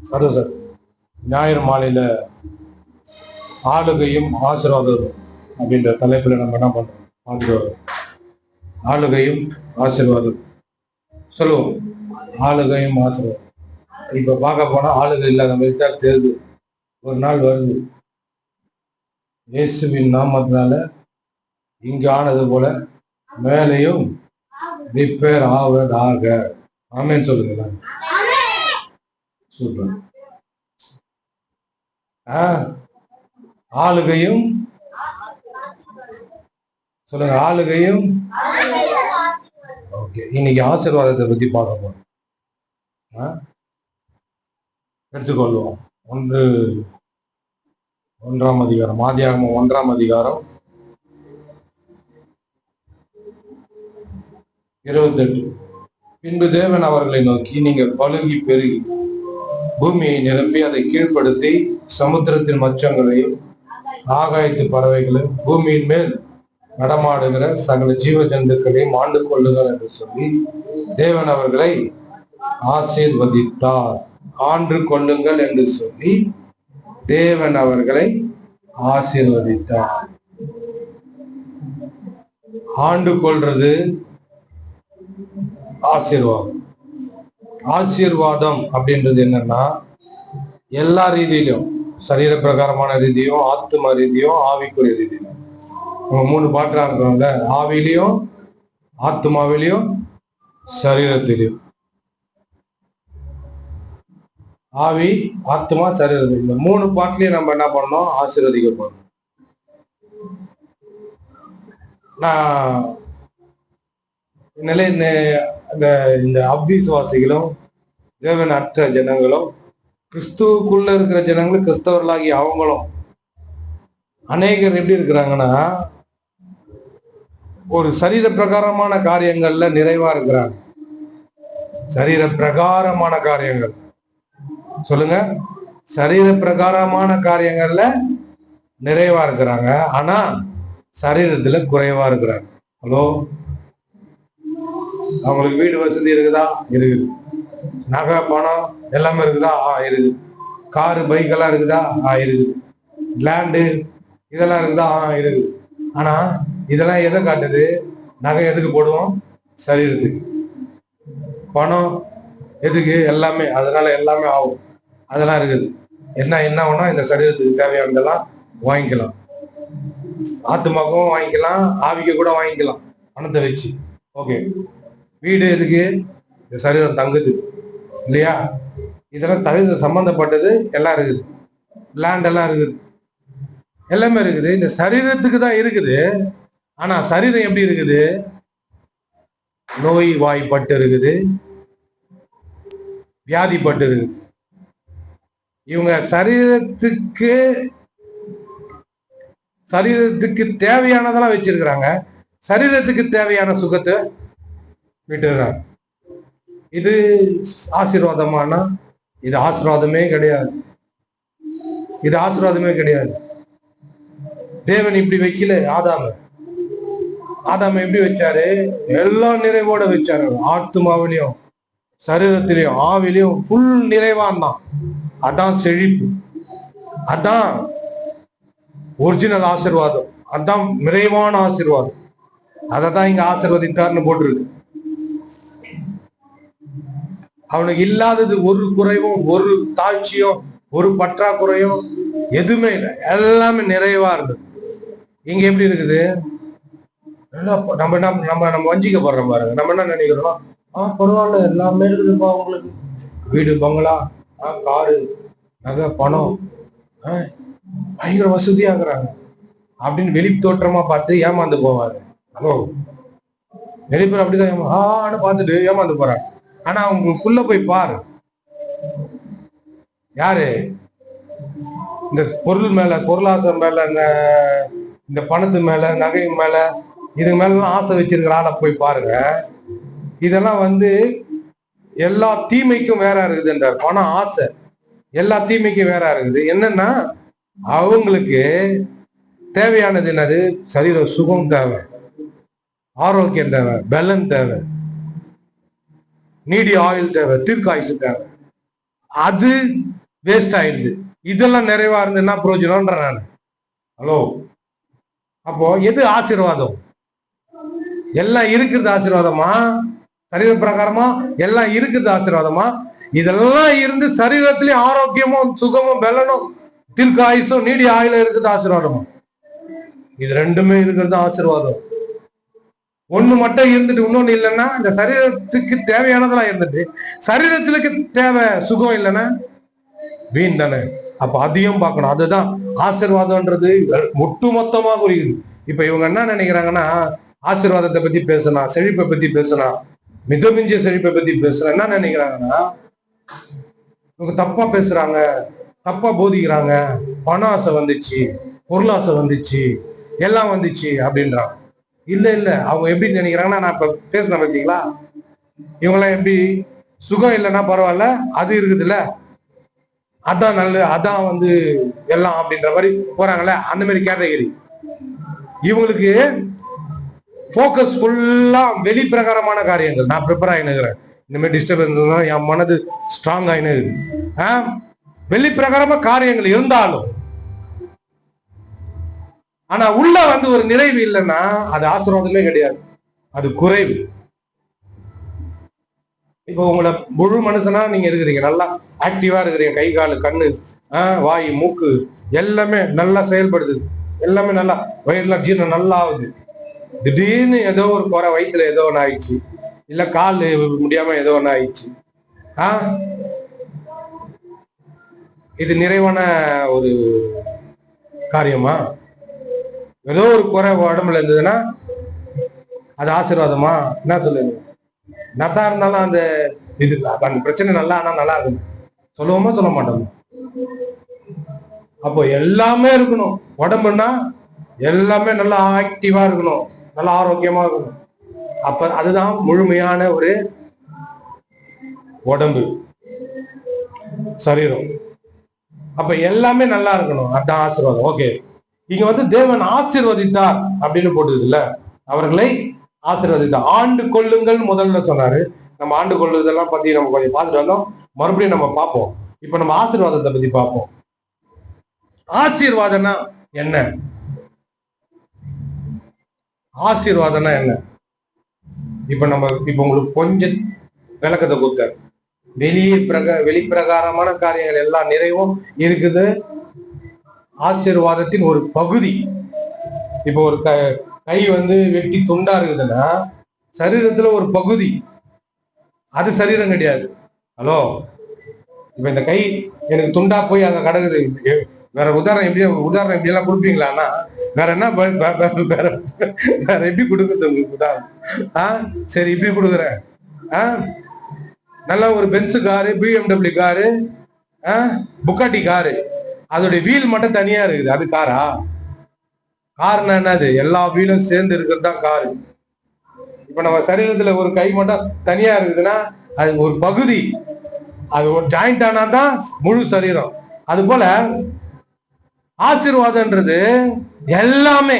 Sir ஞாயிறு மாலையில ஆளுகையும் ஆசீர்வாதம் அப்படின்ற தலைப்புல நம்ம என்ன பண்றோம் பார்த்துட்டு ஆளுகையும் ஆசீர்வாதம் சொல்லுவோம். ஆளுகையும் ஆசீர்வாதம். இப்ப பார்க்க போனா ஆளுகை இல்லாத மாதிரி தான் தெரியுது. ஒரு நாள் வருது, இயேசுவின் நாமத்தினால இங்கு ஆனது போல மேலையும் ரிப்பேர் ஆவதாக. ஆமேன்னு சொல்லுங்க. சூப்பர். ஆளுகையும் சொல்லுங்க, ஆளுகையும். ஓகே, இன்னைக்கு ஆசீர்வாதத்தை பத்தி பார்க்க போறோம். எடுத்துக்கொள்வோம். 1ஆம் அதிகாரம், ஆதியாகமம் 1ஆம் அதிகாரம் 28. பின்பு தேவன் அவர்களை நோக்கி, நீங்கள் பழுகி பெருகி பூமியை நிரப்பி அதை கீழ்ப்படுத்தி சமுத்திரத்தின் மச்சங்களையும் ஆகாயத்து பறவைகளையும் பூமியின் மேல் நடமாடுகிற சகல ஜீவ ஜந்துக்களையும் ஆண்டு கொள்ளுங்கள் என்று சொல்லி தேவன் அவர்களை ஆசீர்வதித்தார். ஆண்டு கொள்ளுங்கள் என்று சொல்லி தேவன் அவர்களை ஆசீர்வதித்தார். ஆண்டு கொள்றது ஆசீர்வாதம். ஆசீர்வாதம் அப்படின்றது என்னன்னா, எல்லா ரீதியிலும், சரீர பிரகாரமான ரீதியும், ஆத்ம ரீதியும், ஆவிக்குரிய ரீதியும். நம்ம 3 பாட்டா இருக்கிறோம்ல, ஆவிலையும், ஆத்மாவிலையும், சரீரத்திலையும். ஆவி, ஆத்மா, சரீரத்தில், இந்த 3 பாட்டிலையும் நம்ம என்ன பண்ணோம்? ஆசீர்வதிக்கப்படணும். நான் இந்த அவ்விசுவாசிகளும் தேவன் அற்ற ஜனங்களும் கிறிஸ்துவுக்குள்ள இருக்கிற ஜனங்களும் கிறிஸ்தவர்களாகி அவங்களும் அநேகர் எப்படி இருக்கிறாங்கன்னா, ஒரு சரீர பிரகாரமான காரியங்கள்ல நிறைவா இருக்கிறாங்க. சரீர பிரகாரமான காரியங்கள் சொல்லுங்க, சரீர பிரகாரமான காரியங்கள்ல நிறைவா இருக்கிறாங்க. ஆனா சரீரத்துல குறைவா இருக்கிறாங்க. ஹலோ, அவங்களுக்கு வீடு வசதி இருக்குதா? இருக்குது. நகை பணம் எல்லாமே இருக்குதா? இருக்குது. காரு பைக் எல்லாம் இருக்குதா? இருக்குது. லேண்டு இதெல்லாம் இருக்குதா? இருக்குது. ஆனா இதெல்லாம் எதை காட்டுது? நகை எதுக்கு போடுவோம்? சரீரத்துக்கு. பணம் எதுக்கு? எல்லாமே. அதனால எல்லாமே ஆகும். அதெல்லாம் இருக்குது. என்ன வேணா இந்த சரீரத்துக்கு தேவையானதெல்லாம் வாங்கிக்கலாம். ஆத்மாக்கும் வாங்கிக்கலாம், ஆவிக்க கூட வாங்கிக்கலாம் பணத்தை வச்சு. ஓகே, வீடு எதுக்கு? இந்த சரீரம் தங்குது இல்லையா? இதெல்லாம் சரீரம் சம்பந்தப்பட்டது எல்லாம் இருக்குது. லேண்ட் எல்லாம் இருக்குது, எல்லாமே இருக்குது. இந்த சரீரத்துக்கு தான் இருக்குது. ஆனா சரீரம் எப்படி இருக்குது? நோய் வாய்ப்பட்டு இருக்குது, வியாதிப்பட்டு இருக்குது. இவங்க சரீரத்துக்கு தேவையானதெல்லாம் வச்சிருக்கிறாங்க, சரீரத்துக்கு தேவையான சுகத்தை விட்டுறாங்க. இது ஆசீர்வாதமானா? இது ஆசீர்வாதமே கிடையாது. இது ஆசீர்வாதமே கிடையாது. தேவன் இப்படி வைக்கல. ஆதாம எப்படி வச்சாரு? எல்லா நிறைவோட வச்சாரு. ஆத்மாவிலையும், சரீரத்திலையும், ஆவிலையும் ஃபுல் நிறைவான் தான். அதான் செழிப்பு, அதான் ஒரிஜினல் ஆசீர்வாதம், அதான் நிறைவான ஆசீர்வாதம். அதை தான் இங்க ஆசீர்வதித்தார்னு போட்டிருக்கு. அவனுக்கு இல்லாதது ஒரு குறைவும், ஒரு தாழ்ச்சியும், ஒரு பற்றாக்குறையும் எதுவுமே இல்லை. எல்லாமே நிறைவா இருந்தது. இங்க எப்படி இருக்குது? நம்ம வஞ்சிக்கப்படுறோம் பாருங்க. நம்ம என்ன நினைக்கிறோம்? பரவாயில்ல, எல்லாமே இருக்குதுப்பா உங்களுக்கு. வீடு, பங்களா, காரு, நகை, பணம், பயங்கர வசதியாகிறாங்க அப்படின்னு வெளி தோற்றமா பார்த்து ஏமாந்து போவாங்க. ஹலோ, நிறைய பேர் அப்படிதான் பார்த்துட்டு ஏமாந்து போறாங்க. ஆனா அவங்களுக்குள்ள போய் பாரு, யாரு இந்த பொருள் மேல, பொருளாசை மேல, இந்த பணத்து மேல, நகை மேல, இது மேலாம் ஆசை வச்சிருக்கிற ஆளை போய் பாருங்க. இதெல்லாம் எல்லா தீமைக்கும் வேற இருக்குதுன்றார். பணம், ஆசை எல்லா தீமைக்கும் வேற இருக்குது. என்னன்னா, அவங்களுக்கு தேவையானது என்னது? சரீர சுகம் தேவை, ஆரோக்கியம் தேவை, பலன் தேவை, நீடி ஆயுள் தேவை, தீர்க்காயுசு தேவை. அது வேஸ்ட் ஆயிடுது. இதெல்லாம் நிறைவா இருந்து என்ன பிரயோஜனம்ன்ற நான். ஹலோ, அப்போ எது ஆசீர்வாதம்? எல்லாம் இருக்கிறது ஆசீர்வாதமா? சரீர பிரகாரமா எல்லாம் இருக்கிறது ஆசீர்வாதமா? இதெல்லாம் இருந்து சரீரத்திலேயும் ஆரோக்கியமும் சுகமும் பலனும் தீர்க்க ஆயுசும் நீடிய ஆயுள இருக்குது ஆசீர்வாதமா? இது ரெண்டுமே இருக்கிறது ஆசீர்வாதம். ஒண்ணு மட்டும் இருந்துட்டு இன்னொன்னு இல்லைன்னா, இந்த சரீரத்துக்கு தேவையானதெல்லாம் இருந்துட்டு சரீரத்துக்கு தேவை சுகம் இல்லைன்னா வீண் தானே. அப்ப அதையும் பார்க்கணும். அதுதான் ஆசீர்வாதம்ன்றது ஒட்டுமொத்தமா புரியுது. இப்ப இவங்க என்ன நினைக்கிறாங்கன்னா, ஆசீர்வாதத்தை பத்தி பேசினா, செழிப்பை பத்தி பேசினா, மிதமிஞ்சிய செழிப்பை பத்தி பேசுனா என்ன நினைக்கிறாங்கன்னா, இவங்க தப்பா பேசுறாங்க, தப்பா போதிக்கிறாங்க. பண ஆசை வந்துச்சு, பொருளாசை வந்துச்சு, எல்லாம் வந்துச்சு அப்படின்றாங்க. இல்ல இல்ல, அவங்க எப்படி நினைக்கிறாங்கன்னா, நான் இப்ப பேசுறேன் பார்த்தீங்களா, இவங்கெல்லாம் எப்படி சுகம் இல்லைன்னா பரவாயில்ல, அது இருக்குதுல்ல, அதான் நல்ல, அதான் வந்து எல்லாம் அப்படின்ற மாதிரி போறாங்கல்ல, அந்த மாதிரி கேட்டகரி. இவங்களுக்கு போக்கஸ் ஃபுல்லா வெளி பிரகாரமான காரியங்கள். நான் ப்ரிப்பேர் ஆயினுக்கிறேன், இந்த மாதிரி டிஸ்டர்பன்ஸ் என் மனது ஸ்ட்ராங் ஆயினுது. வெளி பிரகாரமா காரியங்கள் இருந்தாலும் ஆனா உள்ள வந்து ஒரு நிறைவு இல்லைன்னா அது ஆசீர்வாதமே கிடையாது, அது குறைவு. இப்போ உங்களை முழு மனுஷனா நீங்க இருக்கிறீங்க, நல்லா ஆக்டிவா இருக்கிறீங்க, கை காலு கண்ணு வாய் மூக்கு எல்லாமே நல்லா செயல்படுது, எல்லாமே நல்லா, வயிறுலாம் ஜீரணம் நல்லா ஆகுது. திடீர்னு ஏதோ ஒரு குறை, வயிற்றுல ஏதோ ஒன்று ஆயிடுச்சு, இல்ல கால் முடியாம ஏதோ ஒன்று ஆயிடுச்சு. இது நிறைவான ஒரு காரியமா? ஏதோ ஒரு குறை உடம்புல இருந்ததுன்னா அது ஆசீர்வாதமா? என்ன சொல்லுங்க? நல்லா இருந்தாலும் அந்த இது அந்த பிரச்சனை நல்லா ஆனா நல்லா இருக்கும் சொல்லுவோமா சொல்ல மாட்டோம்? அப்போ எல்லாமே இருக்கணும். உடம்புன்னா எல்லாமே நல்லா ஆக்டிவா இருக்கணும், நல்லா ஆரோக்கியமா இருக்கணும். அப்ப அதுதான் முழுமையான ஒரு உடம்பு, சரீரம். அப்ப எல்லாமே நல்லா இருக்கணும், அதுதான் ஆசீர்வாதம். ஓகே, இங்க வந்து தேவன் ஆசீர்வதித்தார் அப்படின்னு போட்டது இல்ல, அவர்களை ஆசீர்வதித்தார். ஆண்டு கொள்ளுங்கள் முதல்ல சொன்னாரு. நம்ம ஆண்டு கொள்ளுதெல்லாம் பத்தி நம்ம கொஞ்சம் பார்த்துட்டு வந்தோம், மறுபடியும் நம்ம பார்ப்போம். இப்ப நம்ம ஆசீர்வாதத்தை பத்தி பார்ப்போம். ஆசீர்வாதம்னா என்ன? ஆசீர்வாதம்னா என்ன? இப்ப உங்களுக்கு கொஞ்சம் விளக்கத்தை கொடுத்தாரு. வெளிப்பிரகாரமான காரியங்கள் எல்லாம் நிறைவும் இருக்குது, ஆசீர்வாதத்தின் ஒரு பகுதி. இப்போ ஒரு கை வந்து வெட்டி துண்டா இருக்குதுன்னா சரீரத்துல ஒரு பகுதி, அது சரீரம் கிடையாது. ஹலோ, இப்ப இந்த கை எனக்கு துண்டா போய் அங்க கிடக்குது, வேற உதாரணம் எப்படி எல்லாம் கொடுப்பீங்களான்னா வேற என்ன, வேற எப்படி கொடுக்குறது உங்களுக்கு உதாரணம்? சரி, இப்படி கொடுக்குறேன். நல்ல ஒரு Benz car, BMW car, Bugatti car, அதோடைய வீல் மட்டும் தனியா இருக்குது, அது காரா? காருன்னா என்னது? எல்லா வீலும் சேர்ந்து இருக்கிறது தான் காரு. இப்ப நம்ம சரீரத்துல ஒரு கை மட்டும் தனியா இருக்குதுன்னா அது ஒரு பகுதி, அது ஒரு ஜாயிண்ட் ஆனா தான் முழு சரீரம். அது போல ஆசீர்வாதம்ன்றது எல்லாமே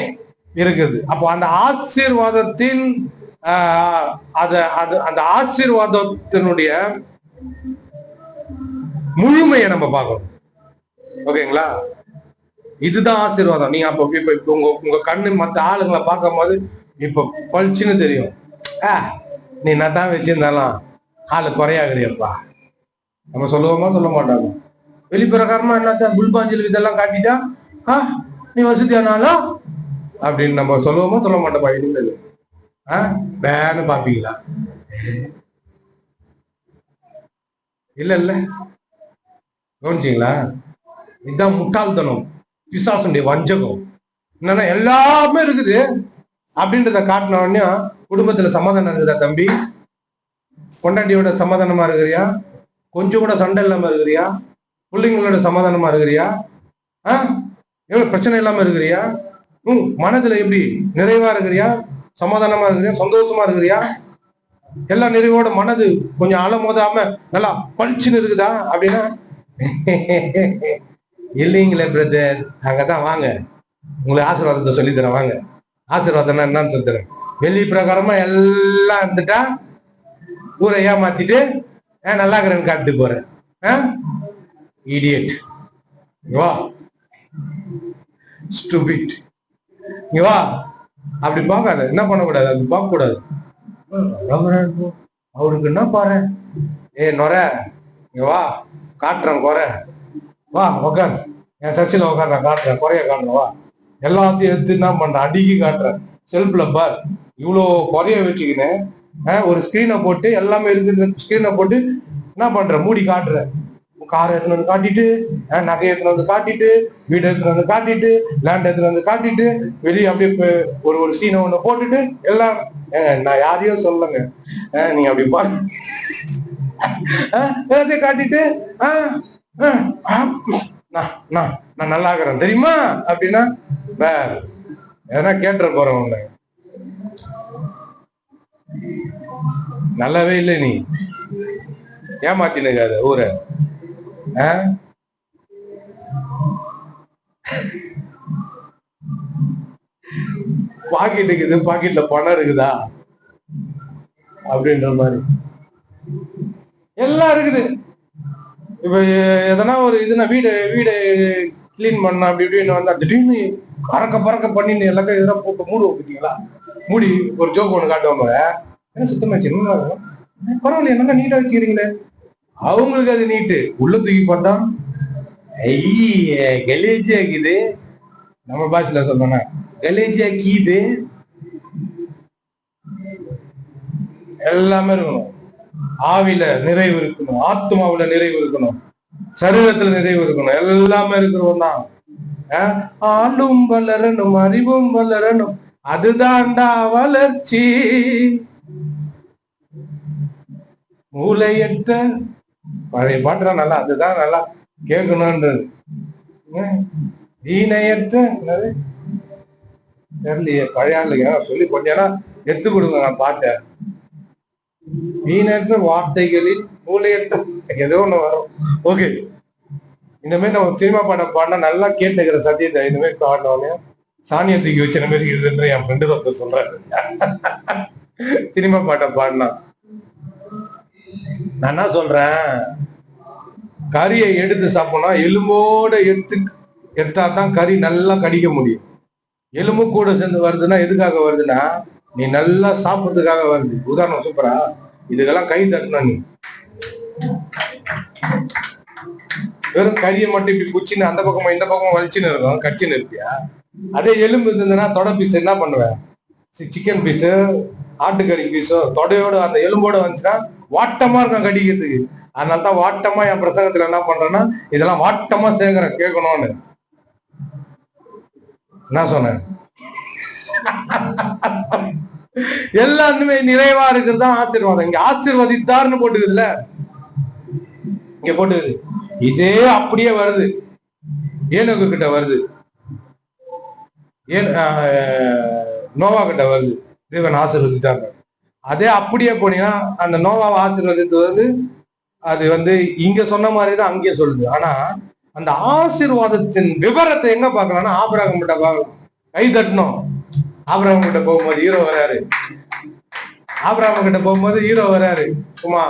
இருக்குது. அப்போ அந்த ஆசீர்வாதத்தின் அந்த ஆசீர்வாதத்தினுடைய முழுமையை நம்ம பார்க்கணும். ஓகேங்களா? இதுதான் ஆசீர்வாதம். நீங்க அப்ப இப்ப உங்க கண்ணு மற்ற ஆளுங்களை பார்க்கும் போது இப்ப பளிச்சுன்னு தெரியும். நீ நான் தான் வச்சிருந்தாலும் ஆளு குறையாகிறியப்பா நம்ம சொல்லுவோமா சொல்ல மாட்டாங்க. வெளிப்பிரகாரமா என்னத்த புல்பாஞ்சல் இதெல்லாம் காட்டிட்டா நீ வசதியானாலா அப்படின்னு நம்ம சொல்லுவோமா சொல்ல மாட்டோம்ப்பா. இருந்தது வேன்னு பாப்பீங்களா? இல்ல இல்ல, கவனிச்சிங்களா? இதுதான் முட்டாள்தனம், பிசாசுடைய வஞ்சகம். என்னன்னா எல்லாமே இருக்குது அப்படின்றத காட்டின உடனே குடும்பத்துல சமாதானம் இருக்குதா தம்பி? பொண்டாட்டியோட சமாதானமா இருக்கிறியா? கொஞ்சம் கூட சண்டை இல்லாம இருக்கிறியா? பிள்ளைங்களோட சமாதானமா இருக்கிறியா? எவ்வளவு பிரச்சனை இல்லாம இருக்கிறியா? மனதுல எப்படி நிறைவா இருக்கிறியா? சமாதானமா இருக்கிறியா? சந்தோஷமா இருக்கிறியா? எல்லா நிறைவோட மனது கொஞ்சம் அலமோதாம நல்லா பளிச்சுன்னு இருக்குதா அப்படின்னா இல்லைங்களே பிரதர், அங்கதான் வாங்க, உங்களுக்கு ஆசீர்வாதத்தை சொல்லி தரேன் வாங்க. ஆசீர்வாதம்னா என்னன்னு சொல்லி தரேன். வெளி பிரகாரமா எல்லாம் இருந்துட்டா ஊரை ஏமாத்திட்டு நல்லா இருக்கிறேன்னு காட்டு போறேன். இடியட். வா ஸ்டூபிட். இங்க வா. அப்படி பார்க்காத. என்ன பண்ணக்கூடாது, அப்படி பார்க்க கூடாது. அவருக்கு என்ன பாரு, நொர, இங்க வா காட்டுறேன் குறை, வா உக்கார் என் சர்ச்சில் உக்கார், நான் காட்டுறேன் குறைய காட்டுறேன், வா. எல்லாத்தையும் எடுத்து என்ன பண்றேன், அடிக்கி காட்டுறேன். செல்ஃப்ல பார், இவ்வளோ குறைய வச்சுக்கினேன். ஒரு ஸ்கிரீனை போட்டு எல்லாமே இருக்குது, ஸ்கிரீனை போட்டு என்ன பண்ற, மூடி காட்டுற. கார் எடுத்துன்னு வந்து காட்டிட்டு, நகை எடுத்துன்னு வந்து காட்டிட்டு, வீடு எடுத்துன்னு வந்து காட்டிட்டு, லேண்ட் எடுத்துன்னு வந்து காட்டிட்டு, வெளியே அப்படியே ஒரு சீனை ஒண்ணு போட்டுட்டு எல்லாம். நான் யாரையும் சொல்லலைங்க, நீங்க அப்படி பாரு எல்லாத்தையும் காட்டிட்டு நான் நல்லா இருக்கிறேன் தெரியுமா அப்படின்னா வேற எதனா கேட்டுற போறேன் உன்னை. நல்லாவே இல்லை, நீ ஏமாத்தினுக்காத ஊரை. பாக்கெட் இருக்குது, பாக்கெட்ல பணம் இருக்குதா அப்படின்ற மாதிரி எல்லாம் இருக்குது. இப்ப எதனா ஒரு இதுனா வீடு வீடு கிளீன் பண்ண அப்படி இப்படின்னு வந்தா திடீர்னு அறக்க பறக்க பண்ணின்னு எல்லாத்தையும் எதனா போட்டு மூடுவோம் பார்த்தீங்களா. மூடி ஒரு ஜோக்கு ஒண்ணு காட்டுவாங்க, என்ன சுத்தமா வச்சு பரவாயில்ல என்னங்க நீட்டா வச்சுக்கிறீங்களே. அவங்களுக்கு அது நீட்டு, உள்ள தூக்கி பார்த்தா கலேஜியா இருக்குது. நம்ம பாஷையில சொல்லணும் கலேஜியா கீது. எல்லாமே இருக்கணும். ஆவில நிறைவு இருக்கணும், ஆத்மாவில நிறைவு இருக்கணும், சரீரத்துல நிறைவு இருக்கணும், எல்லாமே இருக்கிறவன் தான். ஆளும் வளரணும், அறிவும் வளரணும், அதுதான்டா வளர்ச்சி. மூளையற்ற பழைய பாட்டுறா நல்லா, அதுதான் நல்லா கேட்கணும்ன்றது. வீணையற்ற தெரியலையே, பழைய ஆளுங்க சொல்லி கொஞ்சம் எடுத்து கொடுங்க நான் பாட்டேன். வீணற்ற வார்த்தைகளில் மூளையற்ற ஏதோ ஒண்ணு வரும். ஓகே, இந்த மாதிரி நம்ம சினிமா பாடம் பாடினா நல்லா கேட்டுக்கிற சத்தியத்தை இந்த மாதிரி பாடினோடனே சாணியை தூக்கி வச்ச மாதிரி இருக்குன்ற என் ஃப்ரெண்டு சொத்த சொல்றாரு. சினிமா பாட்டம் பாடினா நான் என்ன சொல்றேன், கறியை எடுத்து சாப்பிடணும், எலும்போட எடுத்தாதான் கறி நல்லா கடிக்க முடியும். எலும்பு கூட சேர்ந்து வருதுன்னா எதுக்காக வருதுன்னா நீ நல்லா சாப்பிட்றதுக்காக வருது. உதாரணம் சூப்பரா, இதுக்கெல்லாம் கை தட்டணும். நீ வெறும் கறியை மட்டும் இப்படி குச்சின்னு அந்த பக்கமா இந்த பக்கமா வலிச்சுன்னு இருக்கும், கச்சின்னு இருப்பியா. அதே எலும்பு இருந்ததுன்னா தொடை பீஸ் என்ன பண்ணுவேன், சிக்கன் பீஸு ஆட்டுக்கறி பீஸோ தொடையோட அந்த எலும்போட வந்துச்சுன்னா வாட்டமா இருக்கும் கடிக்கிறதுக்கு. அதனாலதான் வாட்டமா என் பிரசங்கத்துல என்ன பண்றேன்னா இதெல்லாம் வாட்டமா சேர்க்கிறேன் கேட்கணும்னு. என்ன சொன்னேன், எல்லாருமே நிறைவா இருக்கிறது தான் ஆசீர்வாதம். இங்க ஆசீர்வதித்தார்னு போட்டுக்குதுல்ல, இங்க போட்டுக்குது. இதே அப்படியே வருது, ஏனோக்கு கிட்ட வருது, நோவா கிட்ட வருது, தேவன் ஆசீர்வதித்தாங்க. அதே அப்படியே போனீங்கன்னா அந்த நோவாவை ஆசீர்வதித்து வந்து அது வந்து இங்க சொன்ன மாதிரிதான் அங்கேயே சொல்லுது. ஆனா அந்த ஆசீர்வாதத்தின் விவரத்தை எங்க பாக்கலாம்னா ஆபிரகாம் கிட்ட பார்க்கலாம். கை தட்டணும். ஆபிரகாம் கிட்ட போகும்போது ஹீரோ வராரு, ஆபிரகாம் கிட்ட போகும்போது ஹீரோ வராரு, சும்மா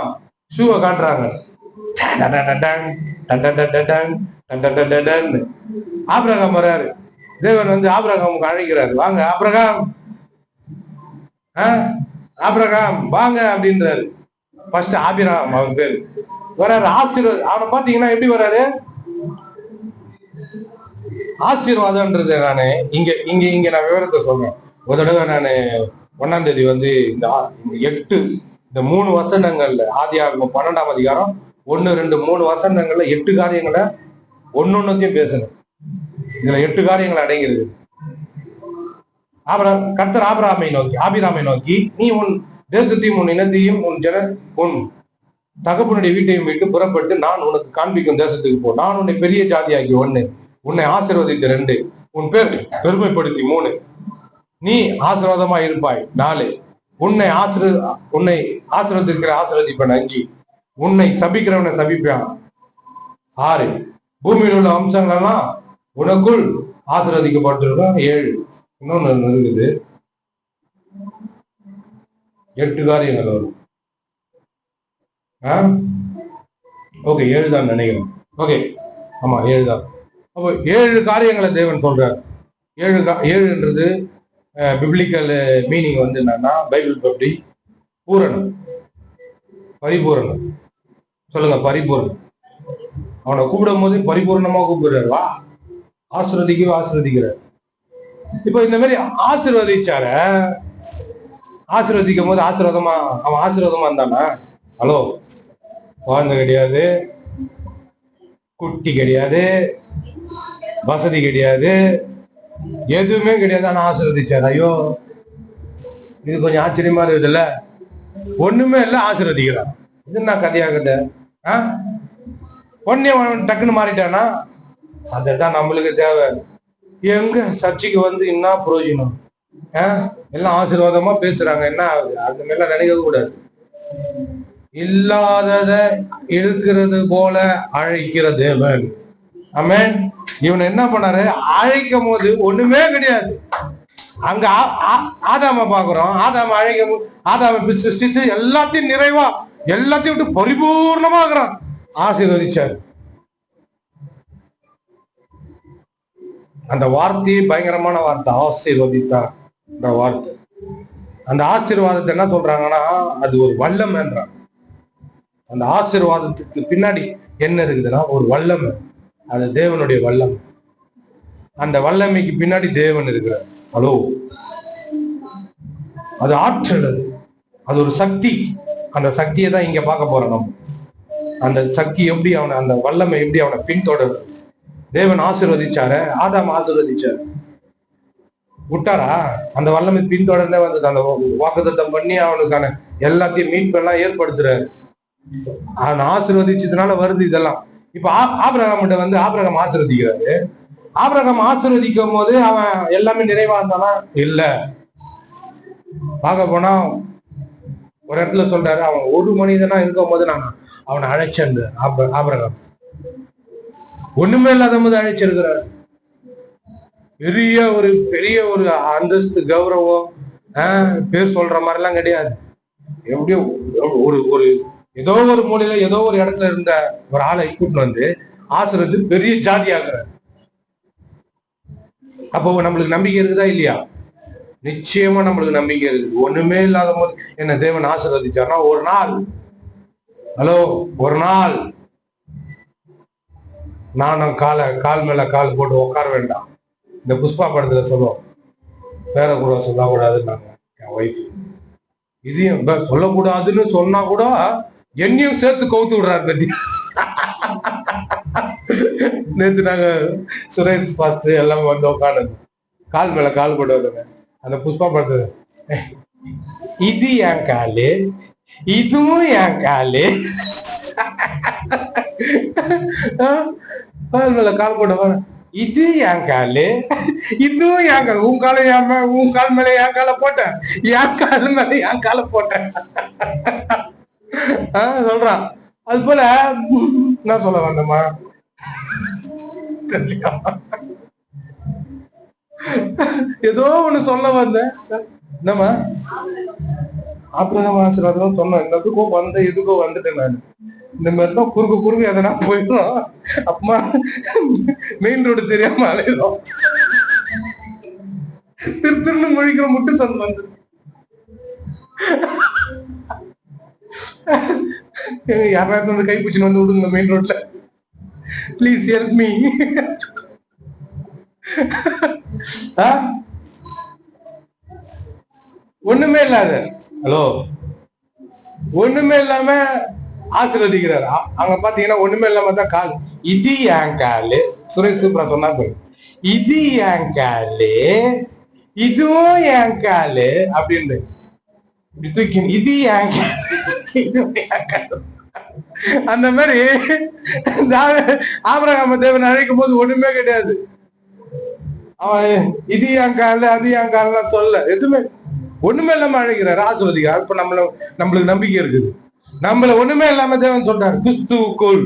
ஷூவை காட்டுறாங்க. ஆபிரகாம் வராரு, தேவன் வந்து ஆபிரகாமுக்கு அழைக்கிறாரு, வாங்க ஆபிரகாம், ஆபிரகாம் வாங்க அப்படின்றாரு. ஃபர்ஸ்ட் ஆபிரகாம் அவன் பேரு வராரு. ஆசீர்வாதம் அவனை பாத்தீங்கன்னா எப்படி வராரு, ஆசீர்வாதம்ன்றது. நானு இங்க இங்க இங்க நான் விவரத்தை சொல்றேன். ஒரு தடவை நான் 1ஆம் தேதி வந்து இந்த 3 வசனங்கள்ல ஆதியாகமம் 12ஆம் அதிகாரம் 1, 2, 3 வசனங்கள்ல 8 காரியங்களை ஒன்னொன்னுத்தையும் பேசணும். இதுல 8 காரியங்கள் அடங்கிருக்கு. கர்த்தர் ஆபிராமை நோக்கி நீ உன் தேசத்தையும் உன் இனத்தையும் உன் தகப்பனுடைய வீட்டையும் விட்டு புறப்பட்டு நான் உனக்கு காண்பிக்கும் தேசத்துக்கு போ. நான் உன்னை பெரிய ஜாதியாகி 1, உன்னை ஆசீர்வதித்து 2, உன் பேர் பெருமைப்படுத்தி 3, நீ ஆசீர்வாதமா இருப்பாய் 4, உன்னை ஆசீர்வதிக்கிற ஆசீர்வதிப்பேன் 5, உன்னை சபிக்கிறவனை சபிப்பான் 6, பூமியில் உள்ள அம்சங்கள் எல்லாம் உனக்குள் ஆசீர்வதிக்கப்பட்டிருக்கும் 7. இன்னொன்னு இருக்குது, 8 காரியங்கள் வரும். ஓகே 7 தான் நினைக்கிறேன். ஓகே ஆமா 7 தான். அப்போ 7 காரியங்களை தேவன் சொல்றார். 7ன்றது பிப்ளிக்கல் மீனிங் வந்து என்னன்னா, பைபிள் படி பூரணம், பரிபூரணம். சொல்லுங்க, பரிபூரணம். அவனை கூப்பிடும் போது பரிபூர்ணமா கூப்பிடுறாரு, வா ஆசீர்வதிக்கிறார். இப்போ இந்த மாதிரி ஆசீர்வதிக்கும் போது அவன் ஆசீர்வாதமா இருந்தானா? ஹலோ, குழந்தை கிடையாது, குட்டி கிடையாது, வசதி கிடையாது, எதுவுமே கிடையாது, ஆனா ஆசீர்வதிச்சார். ஐயோ, இது கொஞ்சம் ஆச்சரியமா இருக்குதுல்ல. ஒண்ணுமே இல்லை, ஆசீர்வதிக்கிறான். இது என்ன கதையாகுது? ஒன்னே டக்குன்னு மாறிட்டானா? அதுதான் நம்மளுக்கு தேவை. எங்க சர்ச்சைக்கு வந்து என்ன பிரயோஜனம்? எல்லாம் ஆசீர்வாதமா பேசுறாங்க, என்ன ஆகுது? அந்த மாதிரிலாம் நினைக்க கூடாது. இல்லாதத இருக்கிறது போல அழைக்கிற தேவன். ஆமென். இவன் என்ன பண்ணாரு? அழைக்கும் போது ஒண்ணுமே கிடையாது. அங்க ஆதாம பாக்குறோம். ஆதாம சிருஷ்டித்து எல்லாத்தையும் நிறைவா, எல்லாத்தையும் விட்டு பரிபூர்ணமாகறான். ஆசீர்வதிச்சார். அந்த வார்த்தையே பயங்கரமான வார்த்தை, ஆசீர்வதித்தார் வார்த்தை. அந்த ஆசீர்வாதத்தை என்ன சொல்றாங்கன்னா, அது ஒரு வல்லமைன்றாங்க. அந்த ஆசீர்வாதத்துக்கு பின்னாடி என்ன இருக்குதுன்னா, ஒரு வல்லமை. அது தேவனுடைய வல்லமை. அந்த வல்லமைக்கு பின்னாடி தேவன் இருக்கிறார். ஹலோ, அது ஆற்றல், அது ஒரு சக்தி. அந்த சக்தியை தான் இங்க பார்க்க போறோம் நம்ம. அந்த சக்தி எப்படி அவனை, அந்த வல்லமை எப்படி அவனை பின்தொடர். தேவன் ஆசீர்வதிச்சாரு, ஆதாம் ஆசீர்வதிச்சாரு, விட்டாரா? அந்த வல்லமை பின்தொடர்ந்தே வந்தது. அந்த வாக்குத்தத்தம் பண்ணி அவனுக்கான எல்லாத்தையும் மீட்பெல்லாம் ஏற்படுத்துறாரு. அவன் ஆசீர்வதிச்சதுனால வருது இதெல்லாம். இப்ப ஆபிரகாம் வந்து ஆபிரகாம் ஆசீர்வதிக்கிறாரு. ஆபிரகாம் ஆசீர்வதிக்கும் போது அவன் எல்லாமே நிறைவா இருந்தானா? இல்ல. பார்க்க போனா ஒரு இடத்துல சொல்றாரு, அவன் ஒரு மனிதனா இருக்கும் போது நான் அவனை அழைச்சேன். ஆபிரகாம் ஒண்ணுமே இல்லாத போது அழைச்சிருக்கிறார். பெரிய ஒரு அந்தஸ்து, கௌரவம், பேர் சொல்ற மாதிரி எல்லாம் கிடையாது. எப்படியோ ஒரு ஏதோ ஒரு மூலையில ஏதோ ஒரு இடத்துல இருந்த ஒரு ஆளை கூட்டிட்டு வந்து ஆசிரியத்து பெரிய ஜாதி ஆகுறார். அப்போ நம்மளுக்கு நம்பிக்கை இருக்குதா இல்லையா? நிச்சயமா நம்மளுக்கு நம்பிக்கை இருக்குது. ஒண்ணுமே இல்லாத போது என்ன தேவன் ஆசீர்வதிச்சார்னா, ஒரு நாள், ஹலோ, ஒரு நாள் நானும் கால் மேல கால் போட்டு உட்கார வேண்டாம். இந்த புஷ்பா படத்துல சொல்லுவோம், பேர கூட சொல்லக்கூடாதுன்னாங்க என் ஒய்ஃப். இதையும் சொல்லக்கூடாதுன்னு சொன்னா கூட என்னையும் சேர்த்து கவுத்து விடுறாரு பத்தி. நேற்று நாங்க சுரேஷ் பாஸ்டர் எல்லாமே வந்து உட்காந்து கால் மேல கால் போட்டு வந்தோங்க. அந்த புஷ்பா படத்துல, இது என் காலு, இதுவும் என் காலு, கால் மேல கால் போட்டு, இது என் காலு, இதுவும் என் கால், உன் கால உன் கால் மேல என் காலை போட்டேன், என் கால் மேல என் காலை போட்டேன் சொல்றான். அது போல என்ன சொல்ல வந்தமா, ஏதோ ஒண்ணு சொல்ல வந்தேன். என்னமா ஆபிரகாம் ஆசீர்வாதம் சொன்னேன். எதுக்கும் எதுக்கோ வந்துட்டேன் நான். இந்த மாதிரிதான் குறுக்கு எதனா போயிடும். அப்பமா மெயின் ரோடு தெரியாம அலையிடும். திருன்னு மொழிக்கிற முட்டு சந்து வந்து யாராவது வந்து கைப்பிடிச்சுன்னு வந்து விடுங்க மெயின் ரோட்ல, ப்ளீஸ் ஹெல்ப் மீ. ஒண்ணுமே இல்லாத, ஹலோ, ஒண்ணுமே இல்லாம ஆசீர்வதிக்கிறார். அங்க பாத்தீங்கன்னா ஒண்ணுமே இல்லாம தான் கால், இது என் காலு, சுரேஷ் சூப்பரா சொன்னா போய், இது என் காலு, இதுவும் என் காலு அப்படின்னு தூக்கி, இது என் காலு. அந்த மாதிரி ஆபிரகாம தேவன் அழைக்கும் போது ஒண்ணுமே கிடையாது. அவன் இது என் கால, அது என் காலெல்லாம் சொல்ல, எதுவுமே ஒண்ணுமே இல்லாம அழைக்கிறார், ஆசீர்வதிக்கிறார். இப்ப நம்மளுக்கு நம்பிக்கை இருக்குது. நம்மள ஒண்ணுமே இல்லாம தேவன் சொல்றாரு, கிறிஸ்துவுக்குள்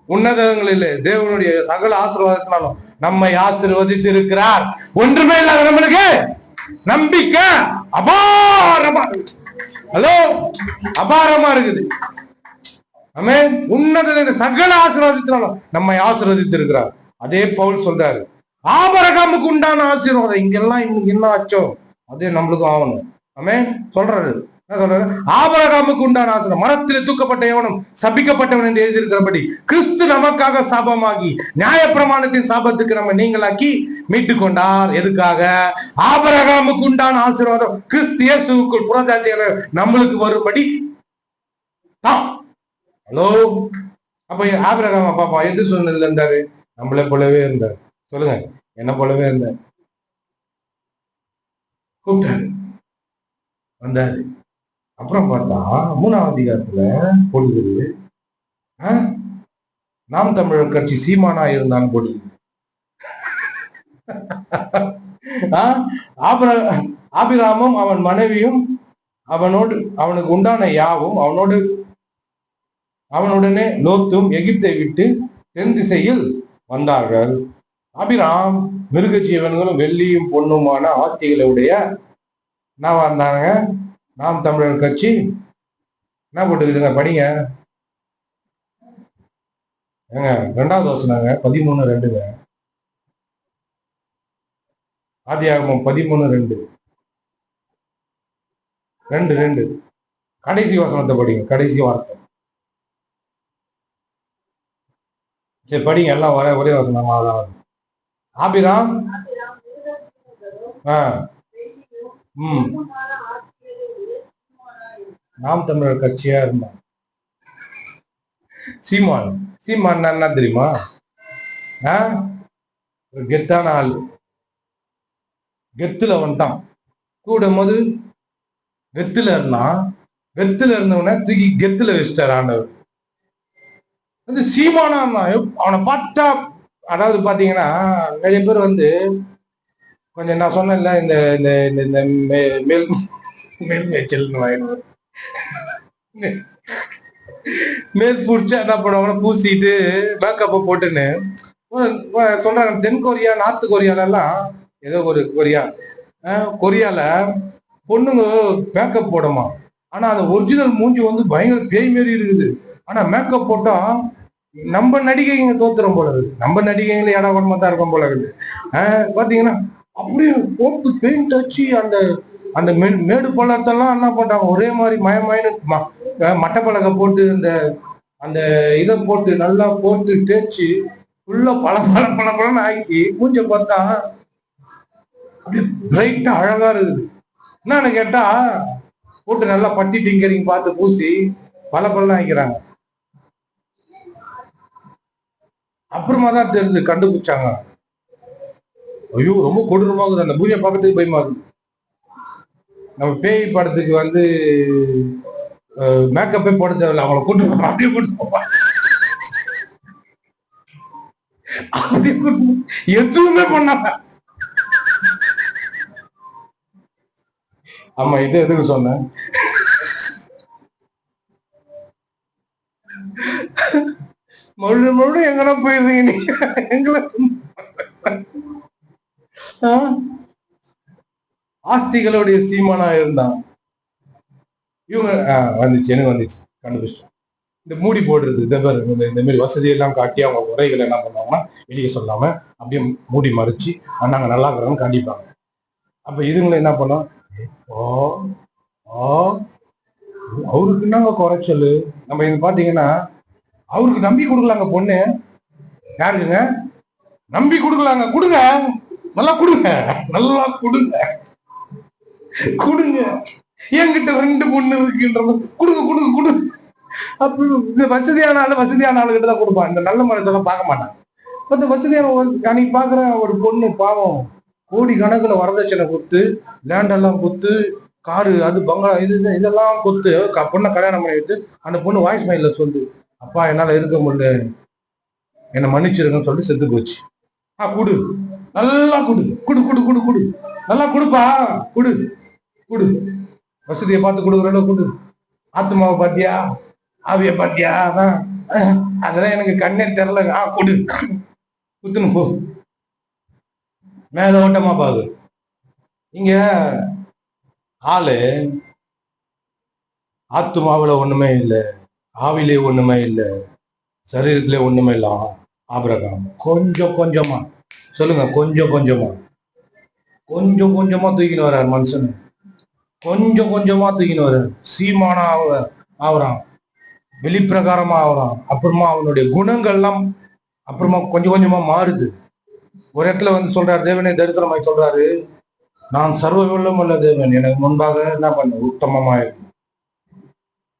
உன்னதங்களிலே தேவனுடைய சகல ஆசீர்வாதத்தினாலும் நம்மை ஆசீர்வதித்து இருக்கிறார். ஒன்றுமே இல்லாத நம்மளுக்கு நம்பிக்கை அபாரமா, ஹலோ, அபாரமா இருக்குது. ஆமென். உன்னத சகல ஆசீர்வாதத்தினாலும் நம்மை ஆசீர்வதித்திருக்கிறார். அதே பவுல் சொல்றாரு, ஆபிரகாமுக்கு உண்டான ஆசீர்வாதம் இங்கெல்லாம் இன்னைக்கு என்ன ஆச்சோ அதே நம்மளுக்கும் ஆகணும். ஆமென். சொல்றாரு, என்ன சொல்றாரு? ஆபிரகாமுக்கு உண்டான ஆசீர்வாதம், மரத்தில் தூக்கப்பட்ட எவனும் சபிக்கப்பட்டவன் என்று எழுதியிருக்கிறபடி கிறிஸ்து நமக்காக சாபமாகி நியாயப்பிரமாணத்தின் சாபத்துக்கு நம்ம நீங்களாக்கி மீட்டு கொண்டார். எதுக்காக? ஆபிரகாமுக்கு உண்டான ஆசீர்வாதம் கிறிஸ்து இயேசுவுக்குள் புறஜாதியார் நம்மளுக்கு வரும்படி தான். ஹலோ. அப்ப ஆபிரகாம் பாப்பா எது சொன்னதுல இருந்தாரு? நம்மளை போலவே இருந்தார். சொல்லுங்க, என்ன போலவே இருந்தார். கூப்பிட்டாரு, வந்தாரு. அப்புறம் பார்த்தா 3ஆம் அதிகாரத்துல போடுது, நாம் தமிழர் கட்சி சீமானா இருந்தான்னு போடுது. ஆபிராமும் அவன் மனைவியும் அவனோடு அவனுக்கு உண்டான யாவும் அவனுடனே லோத்தும் எகிப்தை விட்டு தென் திசையில் வந்தார்கள். ஆபிராம் மிருக ஜீவன்களும் வெள்ளியும் பொண்ணுமான ஆட்சிகளுடைய என்ன வந்தாங்க? நாம் தமிழர் கட்சி என்ன போட்டுக்குதுங்க? படிங்க ஏங்க, 2வது வசனங்க, 13:2. ஆதியாகமம் 13:2. 2 கடைசி வசனத்தை படிங்க, கடைசி வார்த்தை. சரி படிங்க, எல்லாம் ஒரே வசனமா தான். ஆபிராம் நாம் தமிழர் கட்சியா இருந்தான். சீமான் என்ன தெரியுமா? கெத்தான ஆள், கெத்துல வந்துட்டான். கூடும் போது வெத்துல இருந்தான். வெத்துல இருந்தவன தூக்கி கெத்துல வச்சுட்டார் ஆண்டவர். வந்து சீமானா இருந்தான். அவனை பார்த்தா, அதாவது பாத்தீங்கன்னா நிறைய பேர் வந்து கொஞ்சம் நான் சொன்னேன்ல, இந்த மேல் மேய்ச்சல் மேல் பூடிச்சா என்ன பண்ணுவாங்கன்னா பூசிட்டு மேக்கப்பை போட்டுன்னு சொல்றாங்க. தென் கொரியா, நார்த் கொரியாலெல்லாம், ஏதோ ஒரு கொரியால பொண்ணுங்க மேக்கப் போடுமா. ஆனா அந்த ஒரிஜினல் மூஞ்சி வந்து பயங்கர பேய் மாரி இருக்குது. ஆனா மேக்கப் போட்டா நம்ம நடிகைங்க தோத்துறோம் போல இருக்குது. நம்ம நடிகைங்களே ஏடாவடமா தான் இருக்கும் போல இருக்குது. பாத்தீங்கன்னா அப்படியே போட்டு பெயிண்ட் வச்சு அந்த அந்த மேடு பள்ளத்தெல்லாம் என்ன பண்றாங்க, ஒரே மாதிரி மயமாயின்னு மட்டப்பலகை போட்டு அந்த இதை போட்டு நல்லா போட்டு தேய்ச்சி ஃபுல்லா பழம்னு ஆக்கி மூஞ்ச பார்த்தா அப்படியே பிரைட்டா அழகா இருக்குது. என்னன்னு கேட்டா போட்டு நல்லா பட்டி டிங்கரிங் பார்த்து பூசி பழம் ஆக்கிக்கிறாங்க. அப்புறமா தான் தெரிஞ்சு கண்டுபிடிச்சாங்க. ஐயோ ரொம்ப கொடூரமாகுது, அந்த பூஜை பக்கத்துக்கு பயமாகுது. நம்ம பேய் படத்துக்கு வந்து மேக்கப்பே போட தேவையில்ல, அவங்கள கூட்டு அப்படியே கூட்டு அப்படியே கூட்டு எதுவுமே பண்ணாங்க. ஆமா, இது எதுக்கு சொன்னேன்? மறுபடியும் எங்கன்னா போயிருந்தீங்க நீங்க எங்களை ஆஸ்திகளுடைய சீமானா இருந்தான். இவங்க வந்துச்சு, எனக்கு வந்துச்சு, கண்டுபிடிச்சிட்டோம். இந்த மூடி போடுறது, இந்த மாதிரி வசதியெல்லாம் காட்டி அவங்க உரைகளை என்ன பண்ணுவாங்கன்னா வெளியே சொல்லாம அப்படியே மூடி மறைச்சு நாங்க நல்லா இருக்கிறோம்னு கண்டிப்பாங்க. அப்ப இதுங்களை என்ன பண்ணோம், அவருக்கு என்னங்க குறைச்சல். நம்ம இங்க பாத்தீங்கன்னா அவருக்கு நம்பி கொடுக்கலாங்க பொண்ணு. யாருக்குங்க நம்பி கொடுக்கலாங்க? கொடுங்க, நல்லா கொடுங்க, நல்லா கொடுங்க, கொடுங்க. என்கிட்ட 2 பொண்ணு இருக்குன்றது கொடுங்க கொடுங்க கொடுங்க. அப்ப இந்த வசதியான ஆளுகிட்ட தான் கொடுப்பான். இந்த நல்ல மனசெல்லாம் பார்க்க மாட்டான். இந்த வசதியான அன்னைக்கு பாக்குற ஒரு பொண்ணு பாவம் கோடி கணக்குல வரதட்சணை கொடுத்து லேண்ட் எல்லாம் கொடுத்து காரு அது பங்களா இதெல்லாம் கொடுத்து பொண்ணை கல்யாணம் பண்ணிட்டு அந்த பொண்ணு வாய்ஸ் மைல்ல சொல்லு, அப்பா என்னால இருக்க முடியல, என்னை மன்னிச்சிருங்கன்னு சொல்லிட்டு செத்து போச்சு. குடு, நல்லா குடு குடு குடு குடு குடு, நல்லா கொடுப்பா, குடு குடு, வசதியை பார்த்து கொடுக்குற குடு. ஆத்மாவை பாத்தியா, ஆவிய பாத்தியா, அதெல்லாம் எனக்கு கண்ணே தெரியல. குடு, குத்துன்னு போ, மேல ஓட்டமா பாகு. இங்க ஆளு ஆத்மாவில ஒண்ணுமே இல்லை, ஆவிலே ஒண்ணுமே இல்லை, சரீரத்திலே ஒண்ணுமே இல்லை. ஆபிரகாம் கொஞ்சம் கொஞ்சமா, சொல்லுங்க, கொஞ்சம் கொஞ்சமா, கொஞ்சம் கொஞ்சமா தூக்கின்னு வர்றார் மனுஷன். கொஞ்சம் கொஞ்சமா தூக்கின்னு வர்றார். சீமானா ஆகுறான், வெளிப்பிரகாரமா ஆகுறான். அப்புறமா அவனுடைய குணங்கள்லாம் அப்புறமா கொஞ்சம் கொஞ்சமா மாறுது. ஒரு இடத்துல வந்து சொல்றாரு, தேவனே தரிசனமாய் சொல்றாரு, நான் சர்வ வல்லமை உள்ள தேவன், எனக்கு முன்பாக என்ன பண்ண உத்தமமா இருக்கும்.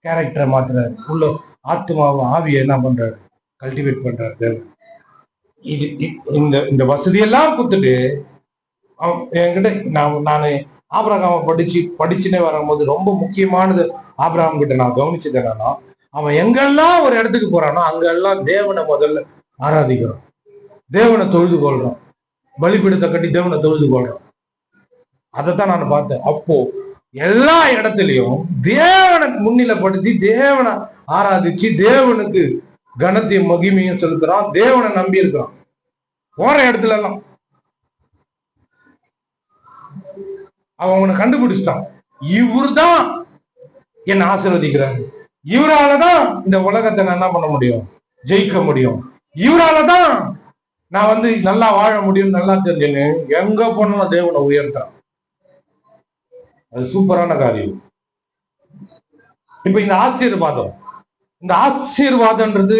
கேரக்டரை மாத்துறாரு, உள்ள ஆத்மாவை ஆவியை என்ன பண்றாரு, கல்டிவேட் பண்றாரு தேவன். இது இந்த இந்த வசதியெல்லாம் கொடுத்துட்டு என்கிட்ட நான் ஆபிரகாமை படிச்சுனே வரும்போது ரொம்ப முக்கியமானது ஆபிரகாம் கிட்ட நான் கவனிச்சது என்னன்னா, அவன் எங்கெல்லாம் ஒரு இடத்துக்கு போறானோ அங்கெல்லாம் தேவனை முதல்ல ஆராதிக்கிறான், தேவனை தொழுது கொள்றான், பலிபீடத்தை கட்டி தேவனை தொழுது கொள்றான். அதைத்தான் நான் பார்த்தேன். அப்போ எல்லா இடத்துலயும் தேவனை முன்னிலைப்படுத்தி தேவனை ஆராதிச்சு தேவனுக்கு கனத்தையும் மகிமையும் செலுத்துறான், தேவனை நம்பி இருக்கிறான். போற இடத்துல எல்லாம் அவனை கண்டுபிடிச்சிட்டான். இவரு தான் என்னை ஆசீர்வதிக்கிறாரு, இவராலதான் இந்த உலகத்தை நான் என்ன பண்ண முடியும், ஜெயிக்க முடியும், இவராலதான் நான் வந்து நல்லா வாழ முடியும், நல்லா தெரிஞ்சுன்னு எங்க போனாலும் தேவனை உயர்த்தான். அது சூப்பரான காரியம். இப்ப இந்த ஆசீர்வாதம், இந்த ஆசீர்வாதம்ன்றது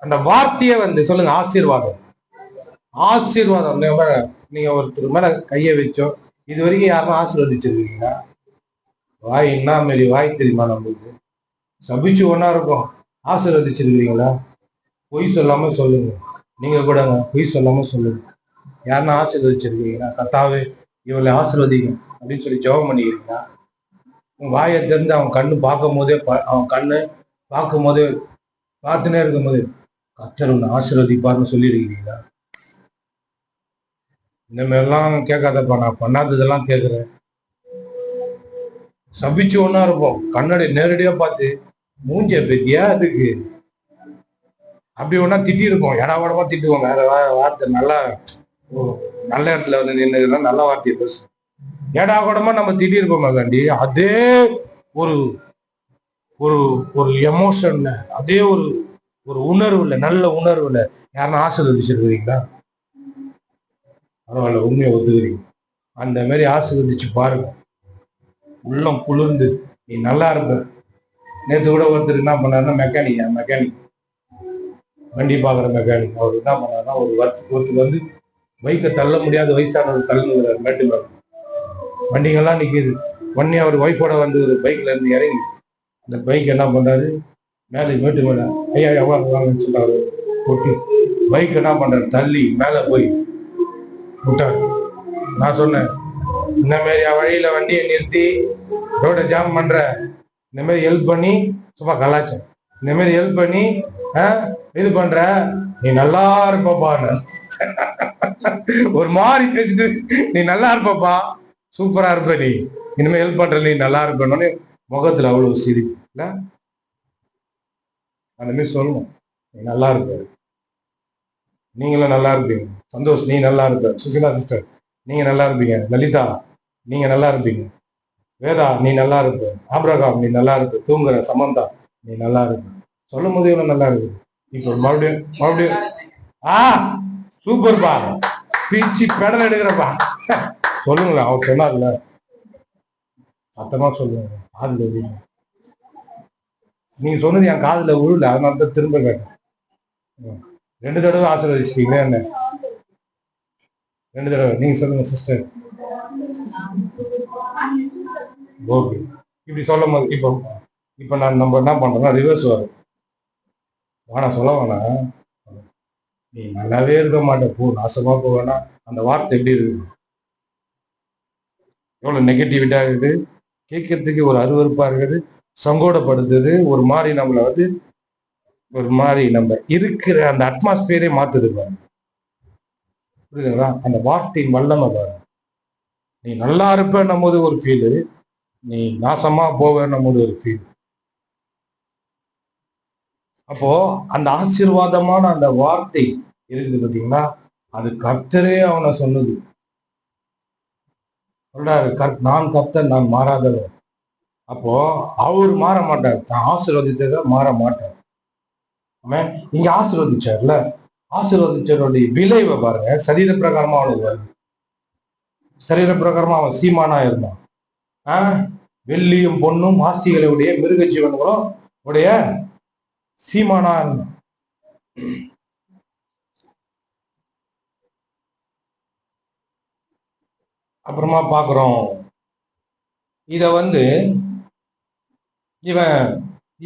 அந்த வார்த்தையே வந்து சொல்லுங்க, ஆசீர்வாதம். ஆசீர்வாதம் நீங்க ஒருத்தர் மேல கைய வச்சோ, இது வரைக்கும் யாரும் ஆசீர்வதிச்சிருக்கீங்களா? வாய் என்ன மாரி வாய் தெரியுமா நம்மளுக்கு? சபிச்சு ஒன்னா இருக்கும், ஆசீர்வதிச்சிருக்கீங்களா? பொய் சொல்லாம சொல்லுங்க, நீங்க கூட பொய் சொல்லாம சொல்லுங்க. யாருன்னா ஆசீர்வதிச்சிருக்கீங்களா? கர்த்தாவே இவளை ஆசீர்வதிங்க அப்படின்னு சொல்லி ஜெபம் பண்ணிக்கிறீங்களா? உங்க வாயை திறந்து அவன் கண்ணு பார்க்கும் போதே, அவன் கண்ணு பார்க்கும் போதே, பார்த்துனே இருக்கும் போது கர்த்தர் உன்னை ஆசீர்வதிப்பார்னு சொல்லியிருக்கீங்களா? இந்த மாதிரிலாம் கேட்காதப்பா, நான் பண்ணாததெல்லாம் கேட்குறேன். சபிச்சு ஒன்னா இருப்போம், கண்ணாடி நேரடியா பார்த்து மூஞ்ச பத்தியா அதுக்கு அப்படி ஒன்னா திட்டி இருப்போம், இடமா திட்டுவோம். வேற வார்த்தை நல்லா நல்ல இடத்துல வந்து நின்று நல்ல வார்த்தையை பேசு, ஏடாகூடமா நம்ம திட்டி இருப்போம் காண்டி. அதே ஒரு ஒரு ஒரு எமோஷன், அதே ஒரு ஒரு உணர்வுல, நல்ல உணர்வுல யாருன்னா ஆசீர்வதிச்சிருக்கிறீங்களா? பரவாயில்ல, உண்மையை ஒத்துக்கிறீங்க. அந்த மாதிரி ஆசீர்வதிச்சு பாருங்க, உள்ளம் குளிர்ந்து நீ நல்லா இருப்ப. நேற்று கூட ஒருத்தர் என்ன பண்ணாருன்னா, மெக்கானிக் வண்டி பாக்குற மெக்கானிக், அவர் என்ன பண்ணாருன்னா, ஒருத்தர் வந்து பைக்கை தள்ள முடியாத வயசானவர் தள்ளுங்கிறார் மேட்டு மேல. வண்டிங்கெல்லாம் நிக்குது. உடனே அவர் ஒய்ஃபோட வந்து ஒரு பைக்ல இருந்து இறங்கி அந்த பைக் என்ன பண்றாரு, மேலே மேட்டு மேல ஐயா வாங்கன்னு சொல்றாரு, போட்டு பைக் என்ன பண்றாரு, தள்ளி மேல போய் விட்டார். நான் சொன்னேன், இந்த மாதிரி வழியில வண்டியை நிறுத்தி ரோட ஜாம் பண்ற, இந்த மாதிரி ஹெல்ப் பண்ணி சும்மா கலாச்சேன், இந்த மாதிரி ஹெல்ப் பண்ணி இது பண்ற, நீ நல்லா இருப்பப்பான்னு ஒரு மாதிரி பேசிட்டு, நீ நல்லா இருப்பப்பா, சூப்பரா இருப்ப, நீ இனிமே ஹெல்ப் பண்ற, நீ நல்லா இருப்பேன்னு முகத்துல அவ்வளவு சிரிப்பு இல்ல. அந்த மாதிரி சொல்லணும், நீ நல்லா இருப்ப, நீங்களும் நல்லா இருப்பீங்க. சந்தோஷ் நீ நல்லா இருப்ப, சுசிலா சிஸ்டர் நீங்க நல்லா இருப்பீங்க, லலிதா நீங்க நல்லா இருப்பீங்க, வேதா நீ நல்லா இருப்ப, ஆபிரகாம் நீ நல்லா இருப்ப, தூங்குற சமந்தா நீ நல்லா இருப்ப. சொல்லும் போது இவ்வளவு நல்லா இருக்கு. இப்போ மறுபடியும் சூப்பர்பா, பிச்சு பெடல் எடுக்கிறப்பா. சொல்லுங்களேன், அவர் சொன்னார்ல, சத்தமா சொல்லுங்க, காதுல விழுங்க. நீங்க சொன்னது என் காதுல விழுல, அதனால தான் திரும்ப கேட்டேன். 2 தடவை ஆசீர்வதிச்சிட்டீங்களே என்ன? 2 தடவை நீங்க சொல்லுங்க சிஸ்டர். ஓகே, இப்படி சொல்லும் போது இப்போ நான் நம்ம என்ன பண்றோம்னா ரிவர்ஸ் வரும். வேணா சொல்ல வேணாம், நீ நல்லாவே இருக்க மாட்டேன், போ நாசமா போவேனா, அந்த வார்த்தை எப்படி இருக்குது, எவ்வளவு நெகட்டிவிட்டா இருக்குது, கேட்கறதுக்கு ஒரு அருவருப்பா இருக்குது, சங்கோடப்படுத்துது, ஒரு மாதிரி நம்மளை வந்து ஒரு மாதிரி நம்ம இருக்கிற அந்த அட்மாஸ்பியரே மாத்துது பாருங்க. புரியுதுங்களா? அந்த வார்த்தையின் வல்லமை பாருங்க. நீ நல்லா இருப்பன்னும் போது ஒரு ஃபீலு, நீ நாசமா போவேன்னும் போது ஒரு ஃபீல். அப்போ அந்த ஆசீர்வாதமான அந்த வார்த்தை இருக்குது பார்த்தீங்களா, அது கர்த்தரே அவனை சொன்னது. சொல்றாரு, நான் கர்த்தர், நான் மாறாதவர். அப்போ அவர் மாற மாட்டார், தான் ஆசீர்வதித்ததை மாற மாட்டார். இங்க ஆசீர்வதிச்சார்ல, ஆசீர்வதிச்சவருடைய விளைவை பாருங்க. சரீர பிரகாரமா அவனுக்கு வருது. சரீர பிரகாரமா அவன் சீமானா இருந்தான். வெள்ளியும் பொண்ணும் ஆஸ்திகளுடைய மிருக ஜீவன்களும் உடைய சீமானா இருந்தான். அப்புறமா பாக்குறோம், இத இவன்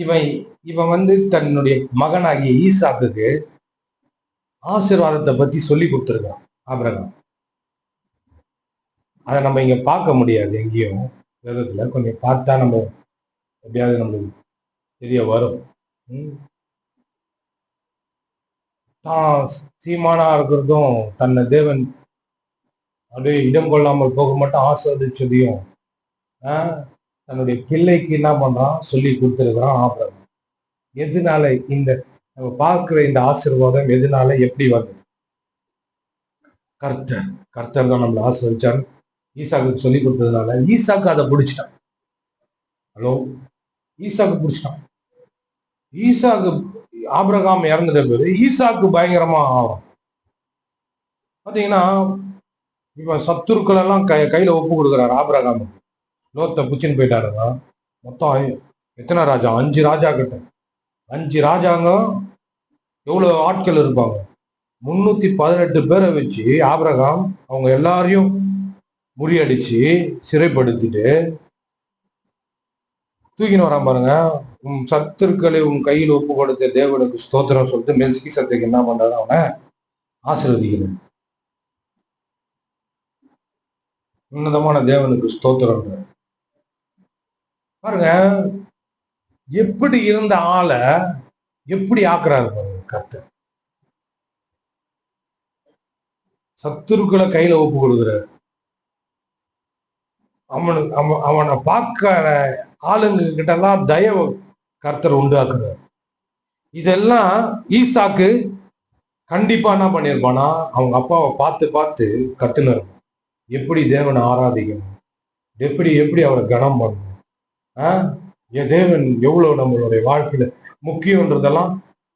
இவன் இவன் தன்னுடைய மகனாகிய ஈசாக்குக்கு ஆசீர்வாதத்தை பத்தி சொல்லி கொடுத்துருக்கான் ஆபிரகாம். அதை நம்ம இங்க பார்க்க முடியாது எங்கேயும் வேதத்துல. கொஞ்சம் பார்த்தா நம்ம எப்படியாவது நம்மளுக்கு தெரிய வரும். தான் சீமானா இருக்கிறதும் தன்னை தேவன் அப்படியே இடம் கொள்ளாமல் போக மட்டும் ஆஸ்வதிச்சதையும் தன்னுடைய பிள்ளைக்கு என்ன பண்றான் சொல்லி கொடுத்துருக்கிறான் ஆபிரகாம். எதனால இந்த நம்ம பார்க்கிற இந்த ஆசீர்வாதம் எதனால எப்படி வந்தது? கர்த்தர் தான் நம்மளை ஆசீர்வதிச்சாரு. ஈசாக்கு சொல்லி கொடுத்ததுனால ஈசாக்கு அதை பிடிச்சிட்டான். ஹலோ, ஈசாக்கு பிடிச்சிட்டான். ஈசாக்கு ஆபிரகாம் இறந்துட்ட பேரு ஈசாக்கு பயங்கரமா ஆகும். பாத்தீங்கன்னா இப்ப சத்துருக்கள் எல்லாம் கையில ஒப்பு கொடுக்குறாரு ஆபிரகாம். லோத்தை புச்சின்னு போயிட்டாருங்க. மொத்தம் எத்தனை ராஜா? 5 ராஜா கிட்ட. 5 ராஜாங்க எவ்வளவு ஆட்கள் இருப்பாங்க? 318 பேரை வச்சு ஆபிரகாம் அவங்க எல்லாரையும் முறியடிச்சு சிறைப்படுத்திட்டு தூக்கின்னு வரான் பாருங்க. சத்துருக்களை உன் கையில் ஒப்பு கொடுத்த தேவனுக்கு ஸ்தோத்திரம் சொல்லிட்டு மெல்கிசேதேக்கு என்ன பண்றாரு? அவனை ஆசீர்வதிக்கிறான். உன்னதமான தேவனுக்கு ஸ்தோத்திரம் பாருங்க. எப்படி இருந்த ஆளை எப்படி ஆக்குறாரு பாருங்க கர்த்தர். சத்துருக்களை கையில ஒப்பு கொடுக்குறாரு. அவனை பார்க்கிற ஆளுங்க கிட்ட எல்லாம் தயவு கர்த்தர் உண்டாக்குறாரு. இதெல்லாம் ஈசாக்கு கண்டிப்பா என்ன பண்ணிருப்பானா, அவங்க அப்பாவை பார்த்து பார்த்து கத்துனார். எப்படி தேவனை ஆராதிக்கணும், எப்படி எப்படி அவரை கனம் பண்ணணும், என் தேவன் எவ்வளவு நம்மளுடைய வாழ்க்கையில முக்கியன்றதெல்லாம்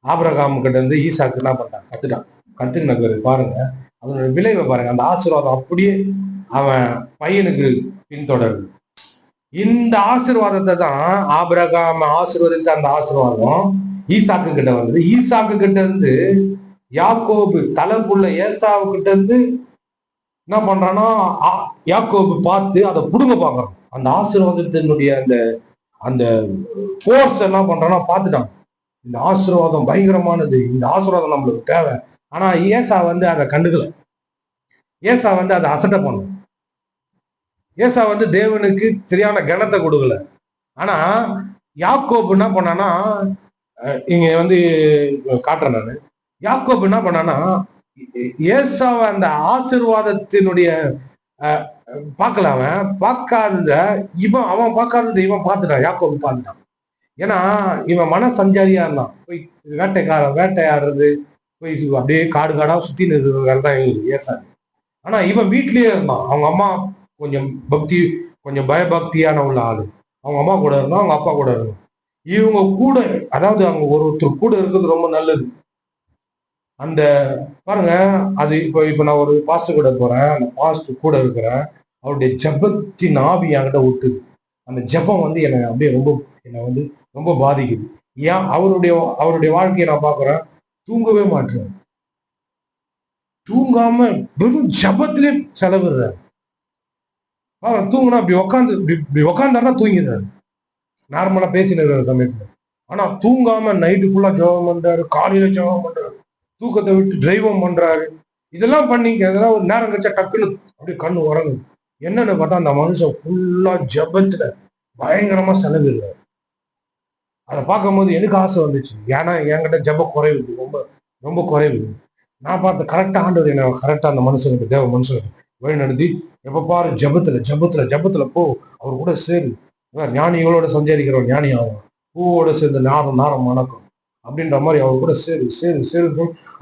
ஆபிரகாம் கிட்ட இருந்து ஈசாக்கு என்ன பண்ணான்? கத்துக்கின பாருங்க. அதனுடைய விளைவை பாருங்க. அந்த ஆசீர்வாதம் அப்படியே அவன் பையனுக்கு பின்தொடருது. இந்த ஆசீர்வாதத்தை தான் ஆபிரகாம் ஆசீர்வதித்த அந்த ஆசீர்வாதம் ஈசாக்கு கிட்ட வந்தது. ஈசாக்கு கிட்ட இருந்து யாக்கோபு தலைப்புள்ள ஏசாவு கிட்ட இருந்து என்ன பண்றான்னா, யாக்கோபு பார்த்து அதை புடுங்க பாக்குறான். அந்த ஆசீர்வாதத்தினுடைய அந்த அந்த போர்ஸ் என்ன பண்றான்னா பார்த்துட்டான். இந்த ஆசீர்வாதம் பயங்கரமானது, இந்த ஆசீர்வாதம் நம்மளுக்கு தேவை. ஆனா ஏசா அதை கண்டுக்கல. ஏசா அதை அசட்டை பண்ண. ஏசா தேவனுக்கு சரியான கனத்தை கொடுக்கல. ஆனா யாக்கோபு என்ன பண்ணானா, இங்க காட்டுறேன் நானு. யாக்கோபு என்ன பண்ணானா, ஏசாவை அந்த ஆசீர்வாதத்தினுடைய பார்க்கல. அவன் பார்க்காதத அவன் பார்க்காதது இவன் பார்த்துட்டான். யாக்கோபு பார்த்துட்டான். ஏன்னா இவன் மன சஞ்சாரியா இருந்தான். போய் வேட்டையாடுறது, போய் அப்படியே காடு காடா சுத்தி நிற்கிறது தான் ஏசா. ஆனா இவன் வீட்லயே இருந்தான். அவங்க அம்மா கொஞ்சம் பயபக்தியான உள்ள ஆளு. அவங்க அம்மா கூட இருந்தான், அவங்க அப்பா கூட இருந்தான். இவங்க கூட, அதாவது அவங்க ஒருத்தர் கூட இருக்கிறது ரொம்ப நல்லது. அந்த பாருங்க, அது இப்ப நான் ஒரு பாஸ்டர் கூட போறேன். அந்த பாஸ்டர் கூட இருக்கிறேன். அவருடைய ஜபத்தின் ஆவி என்கிட்ட விட்டுது. அந்த ஜபம் என்னை அப்படியே என்னை ரொம்ப பாதிக்குது. ஏன் அவருடைய வாழ்க்கையை நான் பாக்குறேன். தூங்கவே மாட்டேன். தூங்காம வெறும் ஜபத்திலே செலவிடுறாரு. தூங்கினா இப்படி உக்காந்தாருன்னா தூங்கிடுறாரு. நார்மலா பேசின சமயத்துல. ஆனா தூங்காம நைட்டு ஃபுல்லா ஜபம் பண்றாரு, காலையில ஜபம் பண்றாரு, தூக்கத்தை விட்டு டிரைவம் பண்றாரு. இதெல்லாம் அதெல்லாம் ஒரு நேரம் கழிச்சா டக்குன்னு அப்படியே கண்ணு உறங்குது. என்னன்னு பார்த்தா அந்த மனுஷன் ஃபுல்லா ஜபத்துல பயங்கரமா செலவிடுறாரு. அதை பார்க்கும்போது எனக்கு ஆசை வந்துச்சு. ஏன்னா என்கிட்ட ஜபம் குறைவு, ரொம்ப ரொம்ப குறைவு. நான் பார்த்த கரெக்டா ஆண்டவர் என்ன கரெக்டா அந்த மனுஷனுக்கு, தேவ மனுஷனுக்கு வழி நடத்தி, எப்ப பாரு ஜபத்துல ஜபத்துல ஜபத்துல போ, அவர் கூட சேரு, ஞானிகளோட சஞ்சரிக்கிற ஞானி ஆகும், பூவோட சேர்ந்து நாரம் நாரம் வணக்கம் அப்படின்ற மாதிரி அவர் கூட சேரு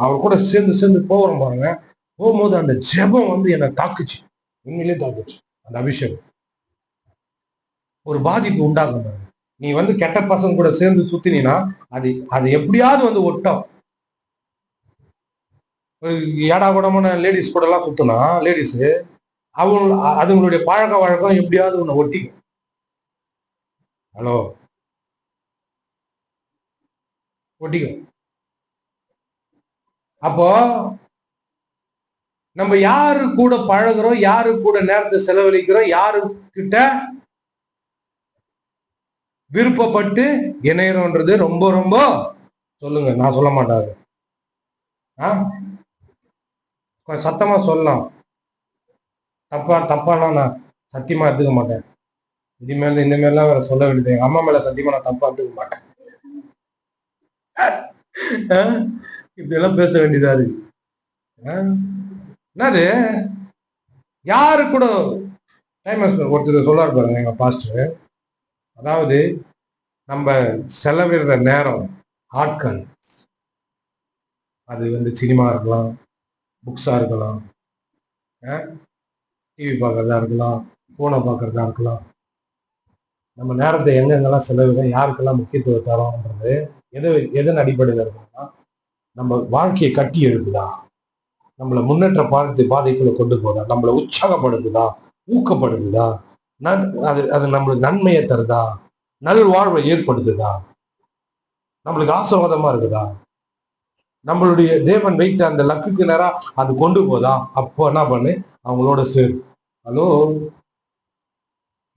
அவர் கூட சேர்ந்து போகிறோம் பாருங்க. போகும்போது அந்த ஜெபம் என்னை தாக்குச்சு. உண்மையிலேயே தாக்குச்சு அந்த அபிஷேகம். ஒரு பாதிப்பு உண்டாகும் பாருங்க. நீ வந்து கெட்ட பசங்க கூட சேர்ந்து சுத்தினா அது அது எப்படியாவது வந்து ஒட்டும். ஏடா கூடமான லேடிஸ் கூட எல்லாம் சுத்தினா லேடிஸ் அவங்க அதுங்களுடைய பழக்க வழக்கம் எப்படியாவது ஒண்ணு ஒட்டிக்கும். ஹலோ, ஒட்டிக்கும். அப்போ நம்ம யாரு கூட பழகுறோம், யாரு கூட நேரத்தை செலவழிக்கிறோம், யாரு கிட்ட விருப்பப்பட்டு இணையறோன்றது ரொம்ப ரொம்ப சொல்லுங்க. நான் சொல்ல மாட்டாரு, சத்தமா சொல்லலாம். தப்பானா நான் சத்தியமா எடுத்துக்க மாட்டேன். இனிமேல் இந்த மாதிரிலாம் வேற சொல்ல வேண்டியது. எங்க அம்மா மேல சத்தியமா நான் தப்பா எடுத்துக்க மாட்டேன். இப்படி எல்லாம் பேச வேண்டியதா இருக்கு. என்னது யாரு கூட டைம் ஒருத்தர் சொல்லாரு பாருங்க எங்க பாஸ்டர். அதாவது நம்ம செலவிடுற நேரம், ஆட்கள், அது வந்து சினிமா இருக்கலாம், புக்ஸா இருக்கலாம், டிவி பார்க்கறதா இருக்கலாம், போனை பார்க்கறதா இருக்கலாம். நம்ம நேரத்தை எங்கெங்கெல்லாம் செலவிடும், யாருக்கெல்லாம் முக்கியத்துவம் தரோன்றது எதன் அடிப்படையில் இருக்கும்னா, நம்ம வாழ்க்கையை கட்டி எழுப்புதா, நம்மளை முன்னேற்ற பாதைக்குள்ள கொண்டு போதா, நம்மளை உற்சாகப்படுத்துதா, ஊக்கப்படுத்துதா, அது அது நம்மளுக்கு நன்மையை தருதா, நல்வாழ்வை ஏற்படுத்துதா, நம்மளுக்கு ஆசீர்வாதமா இருக்குதா, நம்மளுடைய தேவன் வைத்த அந்த லக்குக்கு நேரம் அது கொண்டு போதா, அப்போ என்ன பண்ணு, அவங்களோட சேரு. ஹலோ,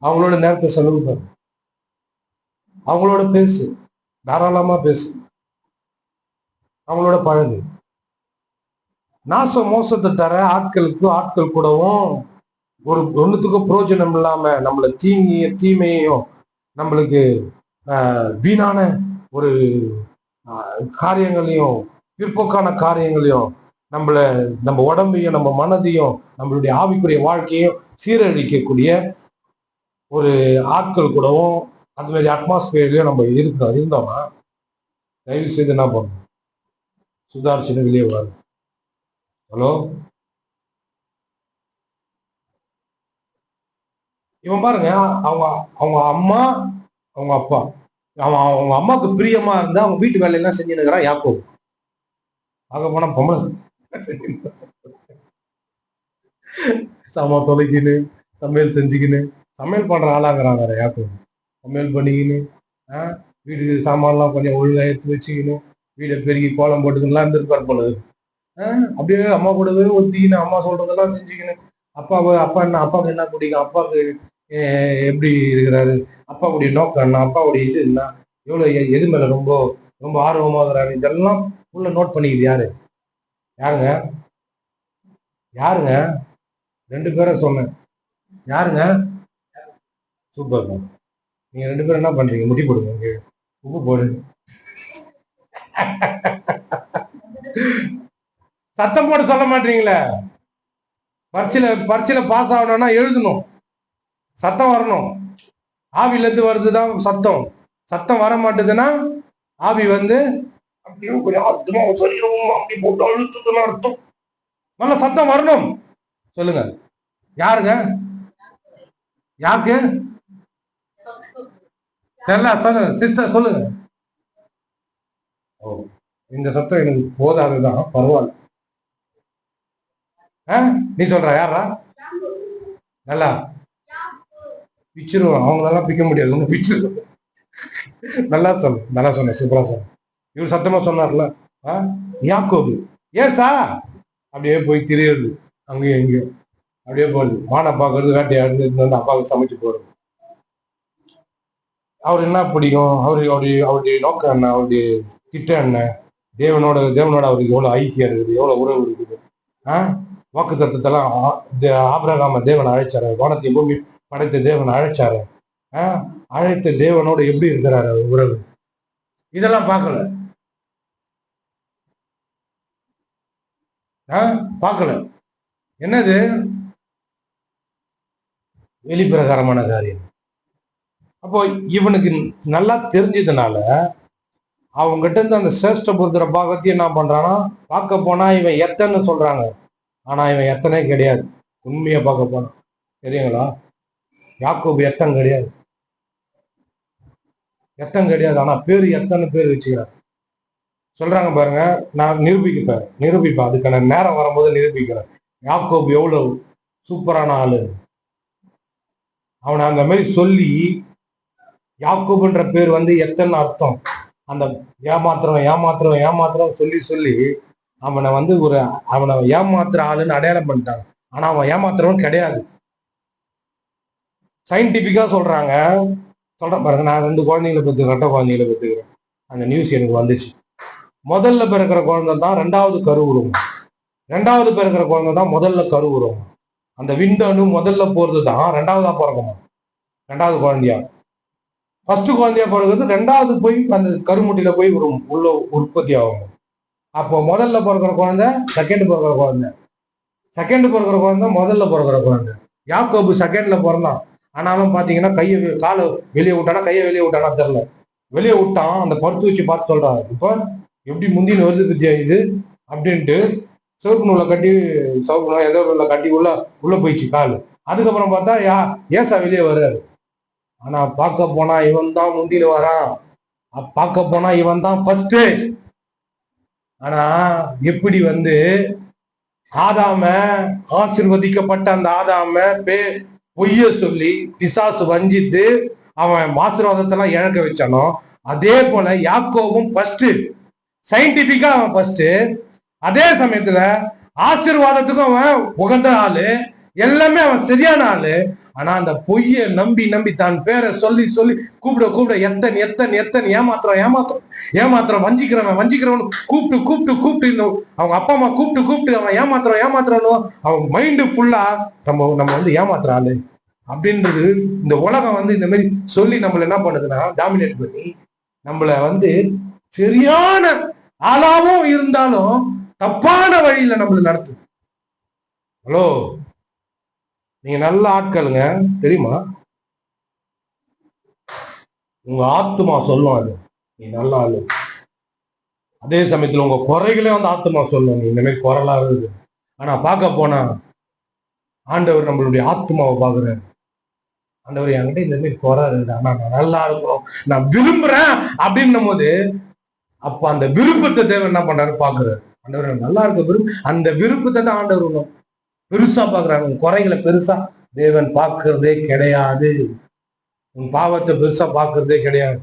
அவங்களோட நேரத்தை செலவு பண்ணு, அவங்களோட பேசு, தாராளமா பேசு, அவங்களோட பழகு. மோசத்தை தர ஆட்கள் கூடவும் ஒரு ஒன்றுத்துக்கும் புரோஜனம் இல்லாம நம்மள தீமையையும் நம்மளுக்கு வீணான ஒரு காரியங்களையும் பிற்போக்கான காரியங்களையும் நம்ம உடம்பையும் நம்ம மனதையும் நம்மளுடைய ஆவிக்குரிய வாழ்க்கையும் சீரழிக்கக்கூடிய ஒரு ஆட்கள் கூடவும் அந்த மாதிரி அட்மாஸ்பியர்லயும் நம்ம இருந்தோம்னா தயவு செய்து என்ன பண்ணணும், சுதாரிச்சுன்னு வெளியே வரும். ஹலோ, இவன் பாருங்க, அவங்க அவங்க அம்மா அவங்க அப்பா, அவங்க அம்மாவுக்கு பிரியமா இருந்தா அவங்க வீட்டு வேலையெல்லாம் செஞ்சுனுக்கிறான் யாக்கோபு. ஆக போனா பொம்பளை சாமா தொலைக்கின்னு சமையல் செஞ்சுக்கின்னு சமையல் பண்ற ஆளாகிறான் வேற யாக்கோபு. சமையல் பண்ணிக்கின்னு வீட்டுக்கு சாமான்லாம் கொஞ்சம் ஒழுங்கா எடுத்து வச்சுக்கின்னு வீடை பெருகி கோலம் போட்டுக்கணும்லாம் இருந்திருப்பார் போல. அப்படியே அம்மா கூடவே ஒத்திக்கின்னு அம்மா சொல்றதெல்லாம் செஞ்சுக்கணும். அப்பாவுக்கு என்ன பிடிக்கும், அப்பாவுக்கு எப்படி இருக்கிறாரு, அப்பாவுடைய நோக்கம் என்ன, அப்பாவுடைய இது என்ன, எவ்வளவு எது மேல ரொம்ப ரொம்ப ஆர்வமா இருக்கிறாரு, இதெல்லாம் உள்ள நோட் பண்ணிக்குது. யாருங்க யாருங்க 2 பேரை சொன்னேன். யாருங்க? சூப்பர். நீங்க 2 பேரும் என்ன பண்றீங்க? முடி போடுங்க, உப்பு போடு. சத்தம் போட்டு சொல்ல மாட்டீங்களே. பரீட்சையில பாஸ் ஆகணும்னா எழுதணும், சத்தம் வரணும். ஆவில இருந்து வருதுதான் சத்தம். சத்தம் வர மாட்டேதுன்னா ஆவி வந்து அப்படியே கொஞ்சம் அர்த்தமா சரீரம் அப்படி போட்டு அழுத்துதுன்னு அர்த்தம். நல்ல சத்தம் வரணும். சொல்லுங்க, யாருங்க? யாருக்கு தெரியல? சொல்லுங்க சிஸ்டர், சொல்லுங்க. ஓ, இந்த சத்தம் எனக்கு போதாதுதான், பரவாயில்ல. நீ சொல்ற யாரா? நல்லா பிச்சிருவோம், அவங்களெல்லாம் பிக்க முடியாது, பிச்சிருவோம். நல்லா சொல்லு, நல்லா சொன்ன, சூப்பரா சொன்ன. இவர் சத்தமா சொன்னார்ல, யாக்கோபு ஏசா அப்படியே போய் திரியுது அங்கேயும் எங்கேயும், அப்படியே போகுது, மானை பார்க்கறது, வேட்டையாடுறது, வந்து அப்பாவுக்கு சமைச்சு போறது. அவர் என்ன பிடிக்கும், அவருடைய நோக்கம் என்ன, அவருடைய திட்டம் என்ன, தேவனோட அவருக்கு எவ்வளவு ஐக்கியம் இருக்குது, எவ்வளவு உறவு இருக்குது. வாக்கு தத்துவத்தெல்லாம் ஆபிரகாம தேவன் அழைச்சாரு, வானத்தை பூமி படைத்த தேவன் அழைச்சாரு. அழைத்த தேவனோட எப்படி இருக்கிறாரு உறவு, இதெல்லாம் பார்க்கல. பார்க்கல. என்னது வெளிப்பிரகாரமான காரியம். அப்போ இவனுக்கு நல்லா தெரிஞ்சதுனால அவங்ககிட்ட இருந்து அந்த சிரேஷ்ட புத்திர பாகத்தையும் என்ன பண்றானா, பார்க்க போனா இவன் எத்தனை சொல்றாங்க, ஆனா இவன் எத்தனை கிடையாது. உண்மையை பார்க்க போனா தெரியுங்களா, யாக்கோபு எத்தனை கிடையாது. எத்தனை கிடையாது, ஆனா பேரு எத்தனை பேர் வச்சுக்கிறார் சொல்றாங்க பாருங்க. நான் நிரூபிப்பேன், அதுக்கான நேரம் வரும்போது நிரூபிக்கிறேன். யாக்கோபு எவ்வளவு சூப்பரான ஆளு. அவனை அந்த மாதிரி சொல்லி, யாக்கோபுன்ற பேர் எத்தனை அர்த்தம், அந்த ஏமாத்திரம் சொல்லி சொல்லி அவனை அவனை ஏமாத்துற ஆளுன்னு அடையாளம் பண்ணிட்டாங்க. ஆனா அவன் ஏமாத்துறவன் கிடையாது. சயின்டிபிக்கா சொல்றேன் பாருங்க. நான் 2 குழந்தைங்களை ரெட்டை குழந்தைங்களை பெற்றுக்கிறேன். அந்த நியூஸ் எனக்கு வந்துச்சு. முதல்ல பிறக்கிற குழந்தை தான் 2வது கரு உருவம், 2வது பிறக்கிற குழந்தை தான் முதல்ல கரு உருவம். அந்த விந்தணு முதல்ல போறது தான் 2வதா பிறக்குமா, 2வது குழந்தையா. ஃபர்ஸ்ட் குழந்தையா பிறகுறது 2வது போய் அந்த கருமுட்டியில போய் உள்ள உற்பத்தி ஆகும். அப்போ முதல்ல பிறக்கிற குழந்தை செகண்ட் பிறக்கிற குழந்தை, செகண்ட் பிறக்கிற குழந்தை முதல்ல பிறக்கிற குழந்தை. யாக்கோபு செகண்ட்ல பிறந்தான். ஆனாலும் பாத்தீங்கன்னா காலை வெளியே விட்டானா கையை வெளியே விட்டானா தெரியல, வெளியே விட்டான். அந்த படுத்து வச்சு பார்த்து சொல்றாரு, இப்ப எப்படி முந்தின்னு வருது பத்தியா இது அப்படின்ட்டு சிவப்பு நூலை கட்டி ஏதோ நூலை கட்டி உள்ள போயிடுச்சு கால். அதுக்கப்புறம் பார்த்தா ஏசா வெளியே வர்றாரு. ஆனா பார்க்க போனா இவன் தான் முந்தின வரான், பார்க்க போனா இவன் தான் ஃபர்ஸ்ட். ஆனா எப்படி ஆதாம ஆசிர்வதிக்கப்பட்ட அந்த ஆதாம பொய்ய சொல்லி பிசாசு வஞ்சித்து அவன் ஆசீர்வாதத்தெல்லாம் இழக்க வச்சானோ, அதே போல யாக்கோவும் ஃபர்ஸ்ட், சயின்டிபிக்கா அவன் ஃபர்ஸ்ட். அதே சமயத்துல ஆசீர்வாதத்துக்கும் அவன் உகந்த ஆளு, எல்லாமே அவன் சரியான ஆளு. ஆனா அந்த பொய்ய நம்பி தான் பேரை சொல்லி சொல்லி கூப்பிட எத்தனை ஏமாத்திரம் வஞ்சிக்கிறவன் கூப்பிட்டு அவங்க அப்பா அம்மா கூப்பிட்டு அவன் ஏமாத்திரனும் அவன் மைண்டு ஃபுல்லா நம்ம ஏமாத்துற ஆளு அப்படின்றது. இந்த உலகம் இந்த மாதிரி சொல்லி நம்மள என்ன பண்ணுதுன்னா டாமினேட் பண்ணி நம்மள சரியான ஆளாவும் இருந்தாலும் தப்பான வழியில நம்மள நடத்து. ஹலோ, நீங்க நல்ல ஆட்களுங்க தெரியுமா? உங்க ஆத்துமா சொல்லும் அது நீ நல்ல ஆளு. அதே சமயத்துல உங்க குறைகளே ஆத்துமா சொல்லும் நீ இந்த மாதிரி குரலா இருக்குது. ஆனா பார்க்க போனா ஆண்டவர் நம்மளுடைய ஆத்மாவை பாக்குறாரு. ஆண்டவர் என்கிட்ட இந்த மாதிரி குறை இருக்குது, ஆனா நான் நல்லா இருக்கிறோம், நான் விரும்புறேன் அப்படின்னும் போது அப்ப அந்த விருப்பத்தை தேவன் என்ன பண்றாரு பாக்குறாரு. ஆண்டவர் நல்லா இருக்க அந்த விருப்பத்தை தான் ஆண்டவர் பெருசா பாக்குறாங்க. உன் குறைகளை பெருசா தேவன் பார்க்கறதே கிடையாது. உன் பாவத்தை பெருசா பார்க்கறதே கிடையாது,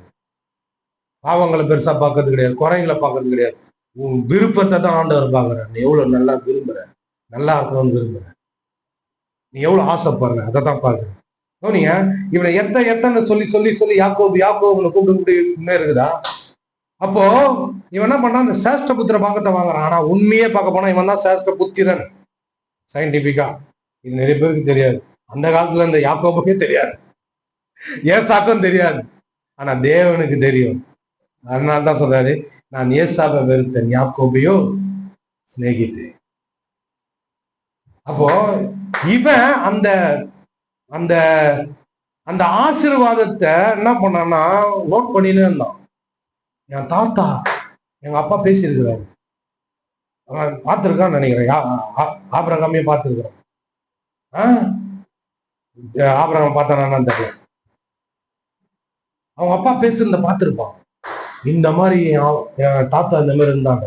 பாவங்களை பெருசா பார்க்கறது கிடையாது, குறைகளை பார்க்கறது கிடையாது. உன் விருப்பத்தை தான் ஆண்டவர் பாக்குறாரு. நீ எவ்வளவு நல்லா விரும்புற, நல்லா இருக்கணும்னு விரும்புற, நீ எவ்வளவு ஆசைப்படுற, அதை தான் பாக்குற. நீங்க இவனை எத்தனை சொல்லி சொல்லி சொல்லி யாக்கோபுன்னு கூப்பிட்டு இருக்குதா? அப்போ இவன் என்ன பண்ணா, அந்த சேஷ்ட புத்திர பாக்கத்தை வாங்குறான். ஆனா உண்மையே பார்க்க போனா இவன் தான் சேஷ்ட புத்திரன். சயின்டிபிக்கா இது நிறைய பேருக்கு தெரியாது. அந்த காலத்துல இந்த யாக்கோபுக்கே தெரியாது, ஏசாக்கும் தெரியாது, ஆனா தேவனுக்கு தெரியும். அதனால்தான் சொல்றாரு, நான் ஏசாவை வெறுத்தேன், யாக்கோபையோ சிநேகித்தேன். அப்போ இவன் அந்த அந்த அந்த ஆசீர்வாதத்தை என்ன பண்ணான்னா நோட் பண்ணினே இருந்தான். என் தாத்தா எங்க அப்பா பேசியிருக்கிறாரு, அவன் பார்த்துருக்கான்னு நினைக்கிறேன். ஆபிரகாமே பார்த்துருக்கிறேன். ஆபிரகாம் பார்த்தானு தெரியல, அவங்க அப்பா பேசுறத பார்த்துருப்பான். இந்த மாதிரி என் தாத்தா இந்த மாதிரி இருந்தாங்க.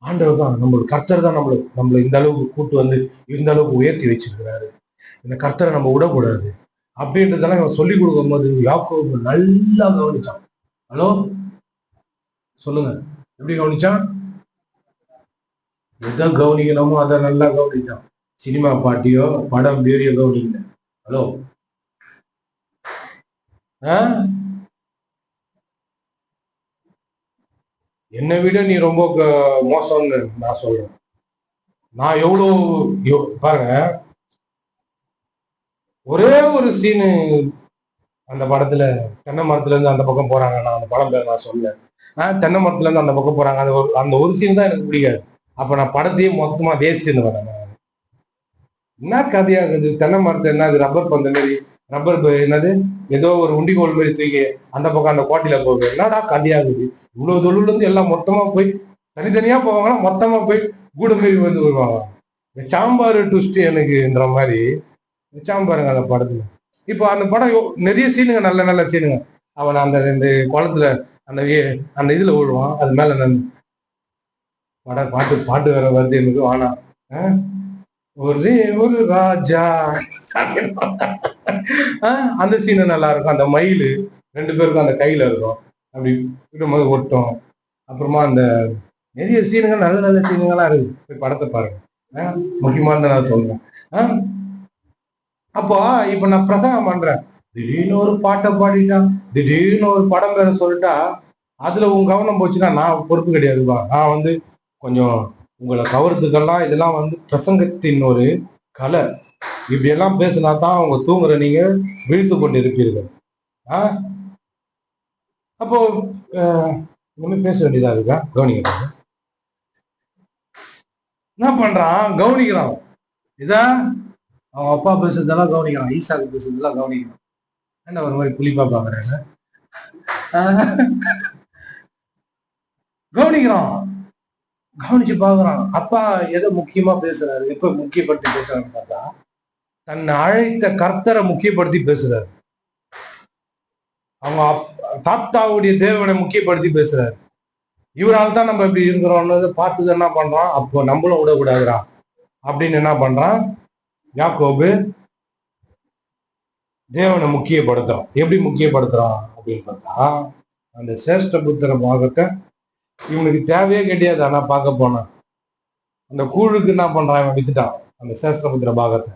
ஆண்டவர் தான் நம்மளுக்கு கர்த்தர் தான் நம்மளை இந்த அளவுக்கு கூட்டு இந்த அளவுக்கு உயர்த்தி வச்சிருக்கிறாரு. இந்த கர்த்தரை நம்ம விடக்கூடாது அப்படின்றதெல்லாம் இவன் சொல்லி கொடுக்கும் போது யாக்கோபு நல்லா கவனிச்சான். ஹலோ சொல்லுங்க, எப்படி கவனிச்சான்? எதை கவனிக்கணுமோ அதை நல்லா கவனிச்சான். சினிமா பாட்டியோ படம் பேரியோ கவனிக்கல. ஹலோ, என்னை விட நீ ரொம்ப மோசம்னு நான் சொல்றேன். நான் எவ்வளவு பாருங்க, ஒரே ஒரு சீனு அந்த படத்துல தென்னை மரத்துல இருந்து அந்த பக்கம் போறாங்க. நான் அந்த படம் பேர் நான் சொல்ல, தென்னை மரத்துல இருந்து அந்த பக்கம் போறாங்க. அந்த ஒரு சீன் தான் எனக்கு பிடிக்காது. அப்ப நான் படத்தையும் மொத்தமா வேஸ்ட்னு வரேன். என்ன கதையாகுது? தென்னை மரத்தை என்ன அது ரப்பர் பந்த மாதிரி, ரப்பர் என்னது ஏதோ ஒரு உண்டிகோல் மாதிரி தூக்கி அந்த பக்கம் அந்த கோட்டையில போகுது. என்னடா கதையாகுது? இவ்வளவு தொழில் இருந்து எல்லாம் மொத்தமா போய் தனித்தனியா போவாங்கன்னா மொத்தமா போய் கூட மாரி வருவாங்க. சாம்பார் ட்விஸ்ட் எனக்குன்ற மாதிரி சாம்பாருங்க அந்த படத்துல. இப்போ அந்த படம் நிறைய சீனுங்க, நல்ல நல்ல சீனுங்க. அவன் அந்த 2 குளத்துல அந்த அந்த இதுல விழுவான். அது மேல பாட்டு பாட்டு வேற வருது எனக்கு ஆனா ஒரே ஒரு ராஜா அந்த சீனு நல்லா இருக்கும். அந்த மயிலு 2 பேருக்கும் அந்த கையில இருக்கும், அப்படி விடும்போது ஒட்டும். அப்புறமா அந்த நிறைய சீனுங்கள், நல்ல நல்ல சீனுங்களா இருக்கு. போய் படத்தை பாருங்க, முக்கியமானதை நான் சொல்றேன். அப்போ இப்ப நான் பிரசங்கம் பண்றேன், திடீர்னு ஒரு பாட்டை பாடிட்டான், திடீர்னு ஒரு படம் பேர சொல்லிட்டா அதுல உன் கவனம் போச்சுன்னா நான் பொறுப்பு கிடையாதுப்பா. நான் வந்து கொஞ்சம் உங்களை கவர்றதுக்கெல்லாம் இதெல்லாம் வந்து பிரசங்கத்தின் ஒரு கலை. இப்படி எல்லாம் பேசினா தான் அவங்க தூங்குற நீங்க விழித்து கொண்டு இருப்பீர்கள். அப்போ இனிமே பேச வேண்டியதா இருக்கா? கவனிக்கிறான், என்ன பண்றான், கவனிக்கிறான். இதான் அவன் அப்பா பேசுறதெல்லாம் கவனிக்கிறான், ஈசாக்கு பேசுறதெல்லாம் கவனிக்கிறான். என்ன ஒரு மாதிரி புளிப்பா பாக்குறேன், கவனிக்கிறான், கவனிச்சு பாக்குறான். அப்பா எதை முக்கியமா பேசுறாரு, எப்ப முக்கியப்படுத்தி பேசுறாருன்னு பார்த்தா தன்னை அழைத்த கர்த்தரை முக்கியப்படுத்தி பேசுறாரு. அவங்க தாத்தாவுடைய தேவனை முக்கியப்படுத்தி பேசுறாரு. இவரால் தான் நம்ம இப்படி இருக்கிறோம்னு பார்த்துட்டு என்ன பண்றான், அப்போ நம்மளும் விடக்கூடாதுரா அப்படின்னு என்ன பண்றான், யாக்கோபு தேவனை முக்கியப்படுத்துறான். எப்படி முக்கியப்படுத்துறான் அப்படின்னு பார்த்தா, அந்த சேஷ்ட புத்திர பாகத்தை இவனுக்கு தேவையே கிடையாது. ஆனா பார்க்க போனான், அந்த கூழுக்கு என்ன பண்றான், இவன் வித்துட்டான் அந்த சேஷ்ட புத்திர பாகத்தை.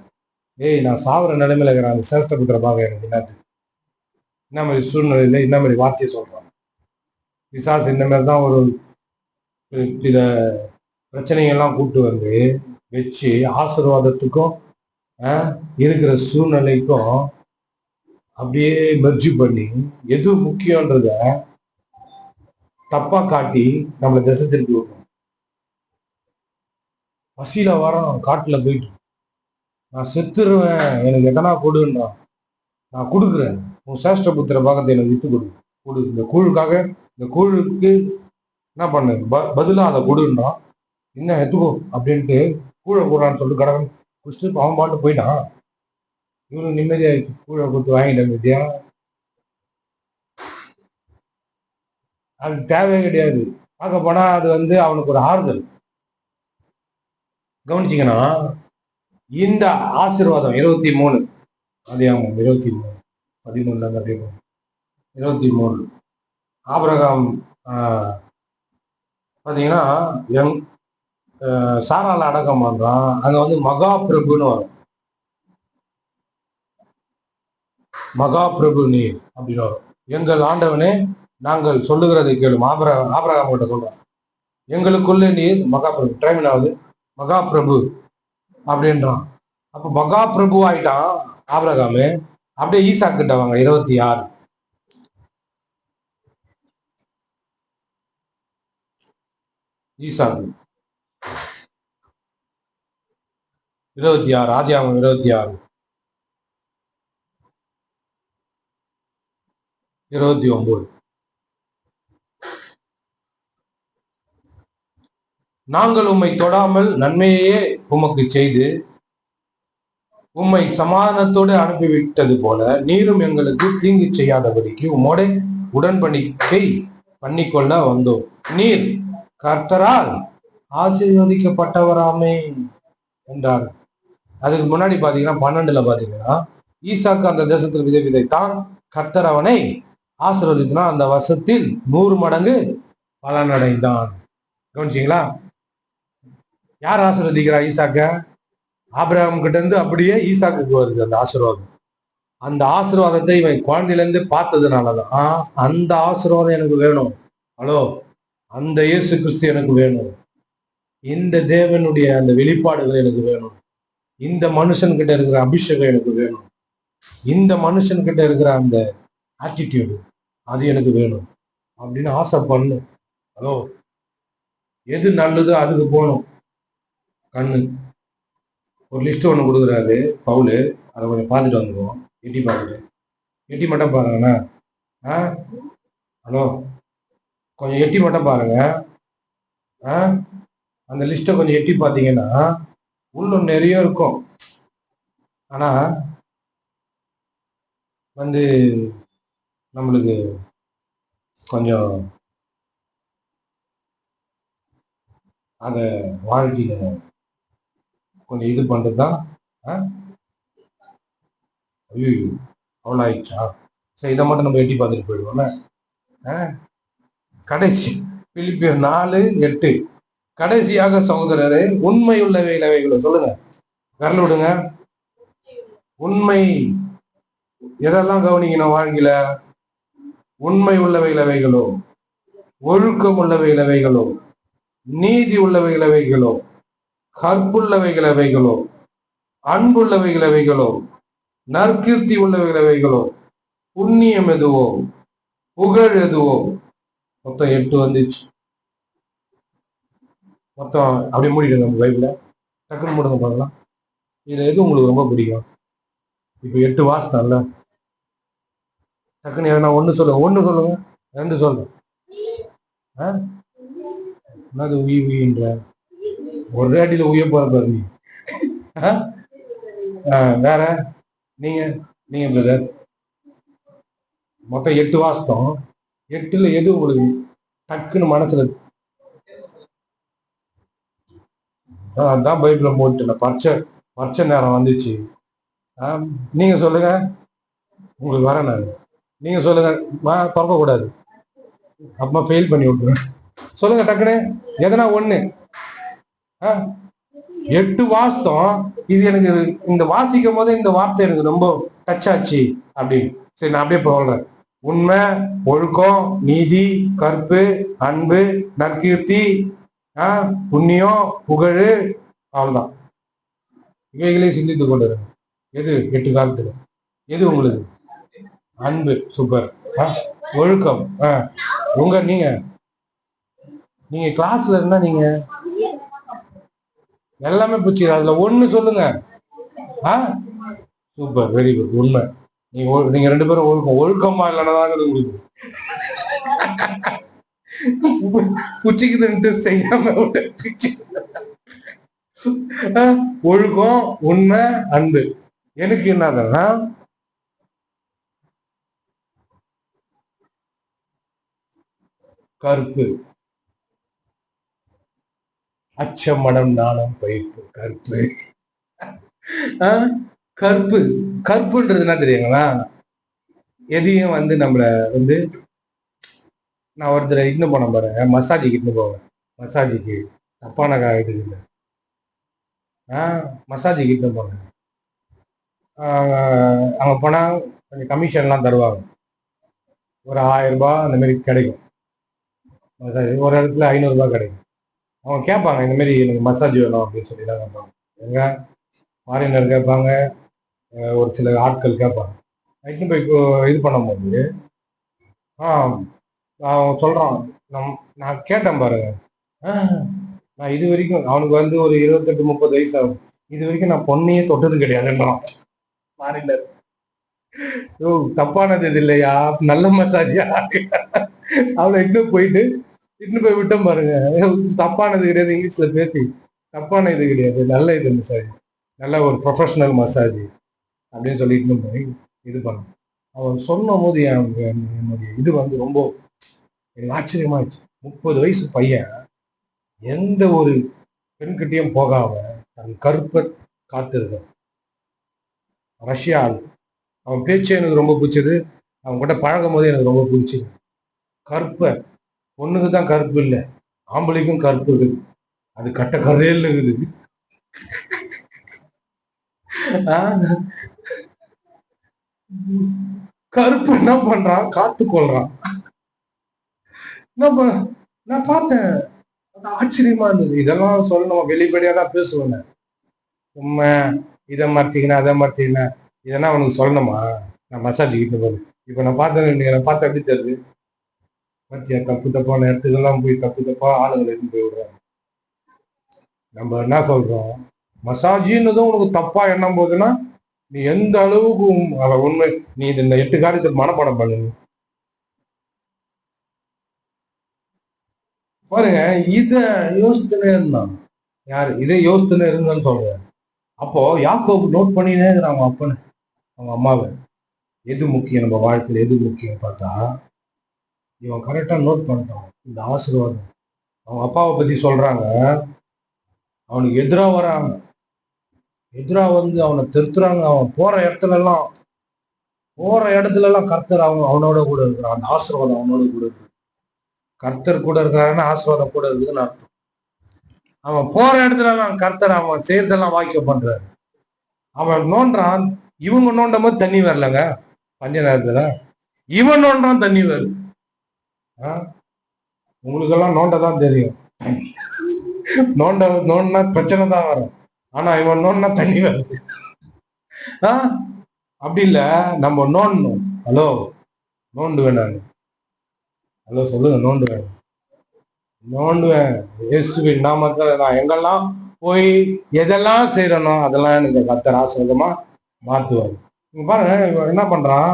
ஏய், நான் சாவர நிலைமையில இருக்கிறேன், அந்த சேஷ்ட புத்திர பாகம் எனக்கு என்னது, என்ன மாதிரி சூழ்நிலையில என்ன மாதிரி வார்த்தையை சொல்றான். பிசாசு இந்த மாதிரி தான் ஒரு சில பிரச்சனைகள்லாம் கூட்டு வந்து வச்சு ஆசீர்வாதத்துக்கும் இருக்கிற சூழ்நிலைக்கும் அப்படியே மெர்ஜி பண்ணி எது முக்கியன்றத தப்பா காட்டி நம்மளை திசை திருப்பி விடுறோம். பசியில வரோம், காட்டுல போயிட்டு நான் செத்துருவேன், எனக்கு எதனா கொடுன்றான். நான் கொடுக்குறேன், உன் சேஷ்ட புத்திர பாகத்தை எனக்கு வித்து கொடு, இந்த கூழுக்காக, இந்த கூழுக்கு என்ன பண்ணு, பதிலா அதை கொடுன்றான். என்ன எடுத்துக்கோ அப்படின்ட்டு கூழை போடுறான்னு சொல்லிட்டு கடவுள் குடிச்சிட்டு அவன் பாட்டு போயிட்டான். இவனுக்கு நிம்மதியா கூழை கொடுத்து வாங்கிட்டேன் வித்தியா. அது தேவையே கிடையாது. பார்க்க போனா அது வந்து அவனுக்கு ஒரு ஆறுதல். கவனிச்சிங்கன்னா இந்த ஆசீர்வாதம் 23 அதிகாரம் 23 23 ஆபிரகாம் பார்த்தீங்கன்னா சாரால அடக்கம் பண்றான். அங்க வந்து மகா பிரபுன்னு வரும், மகா பிரபு நீ அப்படின்னு வரும். எங்கள் ஆண்டவனே நாங்கள் சொல்லுகிறதை கேளும். ஆபிரகாம் கிட்ட சொல்றான், எங்களுக்குள்ளே நீர் மகா பிரபு, டைமினாவது மகா பிரபு அப்படின்றான். அப்ப மகா பிரபு ஆயிட்டான் ஆபிரகாமு. அப்படியே ஈசா கிட்ட வாங்க 26 ஈசாக்கு 26 ஆதியாகமம் 26 29. நாங்கள் உம்மை தொடாமல் நன்மையே உமக்கு செய்து உம்மை சமாதானத்தோடு அனுப்பிவிட்டது போல நீரும் எங்களுக்கு தீங்கு செய்யாதபடிக்கு உம்மோட உடன்படிக்கை பண்ணிக்கொள்ள வந்தோம். நீர் கர்த்தரால் ஆசீர்வதிக்கப்பட்டவராமே என்றார். அதுக்கு முன்னாடி பாத்தீங்கன்னா 12 பாத்தீங்கன்னா ஈசாக்கு அந்த தேசத்தில் விதைத்தான், கர்த்தர் அவனை ஆசீர்வதித்தனா அந்த வருஷத்தில் 100 மடங்கு பலனடைந்தான். கவனிச்சிங்களா? யார் ஆசீர்வதிக்கிறா ஈசாக்க? ஆபிரகாம் கிட்ட இருந்து அப்படியே ஈசாக்கு வருது அந்த ஆசீர்வாதம். அந்த ஆசீர்வாதத்தை இவன் குழந்தையில இருந்து பார்த்ததுனாலதான் அந்த ஆசீர்வாதம் எனக்கு வேணும். ஹலோ, அந்த இயேசு கிறிஸ்து எனக்கு வேணும், இந்த தேவனுடைய அந்த வெளிப்பாடுகள் எனக்கு வேணும், இந்த மனுஷன் கிட்ட இருக்கிற அபிஷேகம் எனக்கு வேணும், இந்த மனுஷன் கிட்ட இருக்கிற அந்த ஆட்டிடியூடு அது எனக்கு வேணும் அப்படின்னு ஆசை பண்ணும். ஹலோ, எது நல்லதோ அதுக்கு போகணும். கண்ணு ஒரு லிஸ்ட் ஒன்று கொடுக்குறாரு பவுலு, அதை கொஞ்சம் பார்த்துட்டு வந்துடுவோம். எட்டி பார்த்துட்டு எட்டி மட்டும் பாருங்கண்ணா. ஹலோ, கொஞ்சம் எட்டி மட்டும் பாருங்க. அந்த லிஸ்ட்டை கொஞ்சம் எட்டி பார்த்தீங்கன்னா இன்னும் நிறைய இருக்கும். ஆனா வந்து நம்மளுக்கு கொஞ்சம் அதை வாழ்க்கையில கொஞ்சம் இது பண்றது தான். ஐயோ அவ்வளோ ஆயிடுச்சா? சரி, இதை மட்டும் நம்ம எட்டி பார்த்துட்டு போயிடுவோம்ல. கடைசி பிலிப்பியர் 4:8. கடைசியாக சகோதரரே, உண்மை உள்ளவைகளோ சொல்லுங்க, விரல் விடுங்க. உண்மை எதெல்லாம் கவனிக்கணும் வாழ்க்கையில? உண்மை உள்ளவைகளோ, ஒழுக்கம் உள்ளவைகளோ, நீதி உள்ளவைகளோ, கற்புள்ளவைகளோ, அன்புள்ளவைகளோ, நற்கீர்த்தி உள்ளவைகளோ, புண்ணியம் எதுவோ, புகழ் எதுவோ. மொத்தம் 8 வந்துச்சு. மொத்தம் அப்படியே மூடிடுங்க நம்ம பைபிள. டக்குன்னு மூடுங்க பார்க்கலாம். இதுல எது உங்களுக்கு ரொம்ப பிடிக்கும்? இப்ப 8 வாசம்ல. டக்குன்னு எதனா ஒண்ணு சொல்லுங்க. 1 சொல்லுங்க, 2 சொல்லுங்க. என்னது உயின்ற? ஒரே அடியில உய போற பாரு நீ. வேற நீங்க பிரதர். மொத்தம் 8 வாசம். 8ல எது உங்களுக்கு டக்குன்னு மனசுல? அதான் பைபிள போட்டு பச்சை நேரம் வந்துச்சு. நீங்க சொல்லுங்க, உங்களுக்கு வர நான். நீங்க சொல்லுங்க, திறக்க கூடாது, அப்பமா ஃபெயில் பண்ணி விட்டுருவேன். சொல்லுங்க டக்குன்னு எதனா ஒண்ணு. 8 வாசம். இது எனக்கு இந்த வாசிக்கும் போது இந்த வார்த்தை எனக்கு ரொம்ப டச் ஆச்சு அப்படின்னு. சரி, நான் அப்படியே சொல்றேன். உண்மை, ஒழுக்கம், நீதி, கற்பு, அன்பு, நற்கீர்த்தி, புண்ணியம், புகழ், அவ்வளவுதான். இவைகளையும் சிந்தித்து கொண்டு எது 8 காலத்துல எது உங்களுக்கு? அன்பு, சூப்பர். ஒழுக்கம், நீங்க கிளாஸ்ல இருந்தா நீங்க எல்லாமே பிடிச்சி அதுல 1 சொல்லுங்க. Super, very good. உண்மை. நீங்க 2 பேரும் ஒழுக்கமா இல்லைன்னதாங்க உங்களுக்கு குச்சிக்குதுன்ட்டு செய்யாம விட்டு. ஒழுக்கம், உண்மை, அன்பு. எனக்கு என்னதுன்னா கருப்பு, அச்சம், மனம், நாணம், பயிர்ப்பு. கற்புன்றது என்ன தெரியுங்களா? எதையும் நம்மள நான் ஒருத்தர் இட்டுன்னு போனேன் பாருங்க, மசாஜுக்கு இட்டுன்னு போவேன். மசாஜுக்கு தப்பான இது இல்லை. மசாஜுக்கு இட்டுன்னு போனேன். அங்க போனா கொஞ்சம் கமிஷன்லாம் தருவாங்க. ஒரு 1000 ரூபாய் அந்த மாதிரி கிடைக்கும். மசாஜ் ஒரு இடத்துல 500 ரூபாய் கிடைக்கும். அவங்க கேட்பாங்க, இந்த மாதிரி எனக்கு மசாஜ் வேணும் அப்படின்னு சொல்லி தான் கேட்பாங்க. எங்க ஃபாரினர் கேட்பாங்க, ஒரு சில ஆட்கள் கேட்பாங்க. இப்போ இது பண்ணும்போது அவன் சொல்றான், நான் கேட்டேன் பாருங்க, நான் இது வரைக்கும் அவனுக்கு ஒரு 28-30 வயசு ஆகும். இது வரைக்கும் நான் பொண்ணையே தொட்டது கிடையாதுன்றான் ஃபாரினர். தப்பானது இது இல்லையா, நல்ல மசாஜியா? அவளை இன்னும் போய் விட்டோம் பாருங்க. தப்பானது கிடையாது, இங்கிலீஷ்ல பேசி தப்பான இது கிடையாது, நல்ல இது மசாஜ், நல்ல ஒரு ப்ரொஃபஷனல் மசாஜ் அப்படின்னு சொல்லிட்டு இது பண்ண. அவன் சொன்ன போது என்னுடைய இது ரொம்ப எனக்கு ஆச்சரியமாயிடுச்சு. 30 வயசு பையன் எந்த ஒரு பெண்கிட்டையும் போகாம தன் கருப்பை காத்திருக்க ரஷ்யா ஆள். அவன் பேச்சு எனக்கு ரொம்ப பிடிச்சது. அவன் கிட்ட பழகும் போது எனக்கு ரொம்ப பிடிச்சது. கருப்பை பொண்ணுக்கு தான் கருப்பு இல்லை, ஆம்பளைக்கும் கருப்பு இருக்குது. அது கட்ட கரையில் இருக்குது. கருப்பு என்ன பண்றான்? காத்து கொள்றான். நான் பார்த்தேன், ஆச்சரியமா இருந்தது. இதெல்லாம் சொல்ல நம்ம வெளிப்படையா தான் பேசுவேன். உண்மை இதை மறைச்சிக்கினா அதை மறைச்சிக்கினா இதெல்லாம் அவனுக்கு சொல்லணுமா? நான் மசாஜ் கிட்ட போது இப்ப நான் பார்த்தேன் எப்படி தெரியுது? மத்தியா தப்பு தப்பான இடத்துக்கெல்லாம் போய் தப்பு தப்பா ஆளுங்களை எடுத்து போய் விடுறாங்க. நம்ம என்ன சொல்றோம்? மசாஜின்னதும் உனக்கு தப்பா எண்ணம் போதுன்னா நீ எந்த அளவுக்கு உண்மை நீ இந்த 8 காரியத்துக்கு மனப்பாடம் பண்ணு பாருங்க. இத யோசிச்சுனே இருந்தான். யாரு இதை யோசிச்சுனே இருந்தான்னு சொல்றேன். அப்போ யாக்கோபு நோட் பண்ணினே இருக்கிறான் அவங்க அப்பனு அவங்க அம்மாவை. எது முக்கியம் நம்ம வாழ்க்கையில், எது முக்கியம் பார்த்தா, இவன் கரெக்டா நோட் பண்ணிட்டான் இந்த ஆசீர்வாதம். அவங்க அப்பாவை பத்தி சொல்றாங்க, அவனுக்கு எதிரா வராங்க, எதிரா வந்து அவனை திருத்துறாங்க. அவன் போற இடத்துல எல்லாம் கர்த்தர் அவனோட கூட இருக்கிறான். அந்த ஆசீர்வாதம் அவனோட கூட இருக்கு. கர்த்தர் கூட இருக்கிறாருன்னா ஆசீர்வாதம் கூட இருக்குதுன்னு அர்த்தம். அவன் போற இடத்துல எல்லாம் கர்த்தர் அவன் செய்யறதெல்லாம் வாக்கியம் பண்றாரு. அவன் நோன்றான், இவங்க நோண்டும் போது தண்ணி வரலங்க. பஞ்ச நேரத்துல இவன் நோண்டான், தண்ணி வருது. உங்களுக்கெல்லாம் நோண்டதான் தெரியும். நோண்டா பிரச்சனை தான் வரும். ஆனா இவன் நோண்டா தண்ணி வருது. அப்படி இல்ல, நம்ம நோண்டணும். ஹலோ, நோண்டுவேன் நான். ஹலோ சொல்லுங்க, நோண்டுவேன். இயேசுவின் நாமத்துல நான் எங்கெல்லாம் போய் எதெல்லாம் செய்யறனோ அதெல்லாம் எனக்கு கர்த்தர் ஆசீர்வாதமா மாத்துவார். இங்க பாருங்க, என்ன பண்றான்,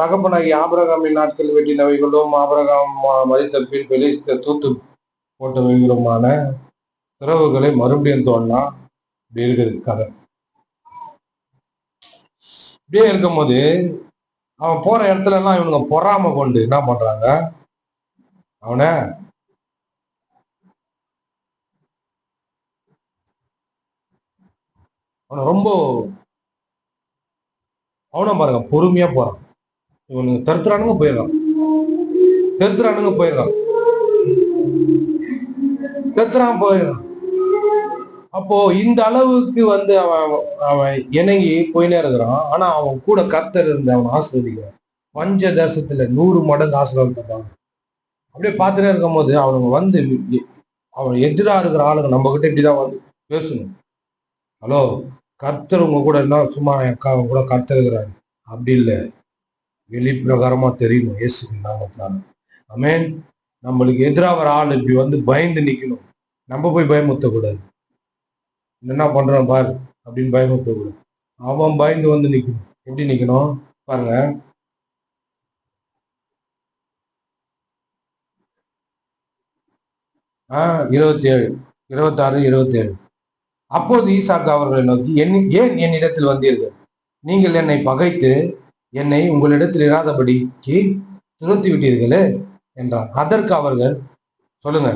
தகப்பனாகி ஆபிரகாமின் நாட்கள் வெட்டினவைகளும் ஆபிரகாம் மதித்த பின் பெலிஸ்த தூத்து போட்டவைகளுமான திறவுகளை மறுபடியும் தோணா இப்படி இருக்குது கதை. இப்படியே இருக்கும் போது அவன் போற இடத்துல எல்லாம் இவனுங்க பொறாம கொண்டு என்ன பண்றாங்க, அவனை ரொம்ப அவனும் பாருங்க பொறுமையா போறான். இவனுக்கு தருத்துறானுங்க போயிடறான், போயிடறான். அப்போ இந்த அளவுக்கு வந்து அவன் இணங்கி போயினே இருக்கிறான். ஆனா அவன் கூட கர்த்தர் இருந்து அவன் ஆசீர்வதிக்கிறான். பஞ்ச தேசத்துல 100 மடங்கு ஆசீர்வாதம். அப்படியே பார்த்துட்டே இருக்கும் போது அவனுங்க வந்து அவன் எதிரா இருக்கிற ஆளுங்க நம்ம கிட்ட இப்படிதான் வந்து பேசணும். ஹலோ, கர்த்தர் உங்க கூட இருந்தா சும்மா அக்கா அவங்க கூட கர்த்தர் இருக்கிறாரு அப்படி இல்லை, வெளிப்பிரகாரமா தெரியணும். இயேசுவின் நாமத்தினால ஆமென். நம்மளுக்கு எதிராக வர ஆள் இப்படி வந்து பயந்து நிக்கணும். நம்ம போய் பயமுத்தக்கூடாது. என்ன பண்றான் பாரு அப்படின்னு பயமுத்தக்கூடாது. அவன் பயந்து வந்து நிக்கணும். எப்படி நிக்கணும் பாருங்க. ஆஹ் 27, 26, 27. அப்போது ஈசாக்கு அவர்களை நோக்கி, ஏன் என்னிடத்தில் வந்தீர்கள்? நீங்கள் என்னை பகைத்து என்னை உங்களிடத்தில் இராதபடிக்கு துரத்தி விட்டீர்களே என்றார். அதற்கு அவர்கள், சொல்லுங்க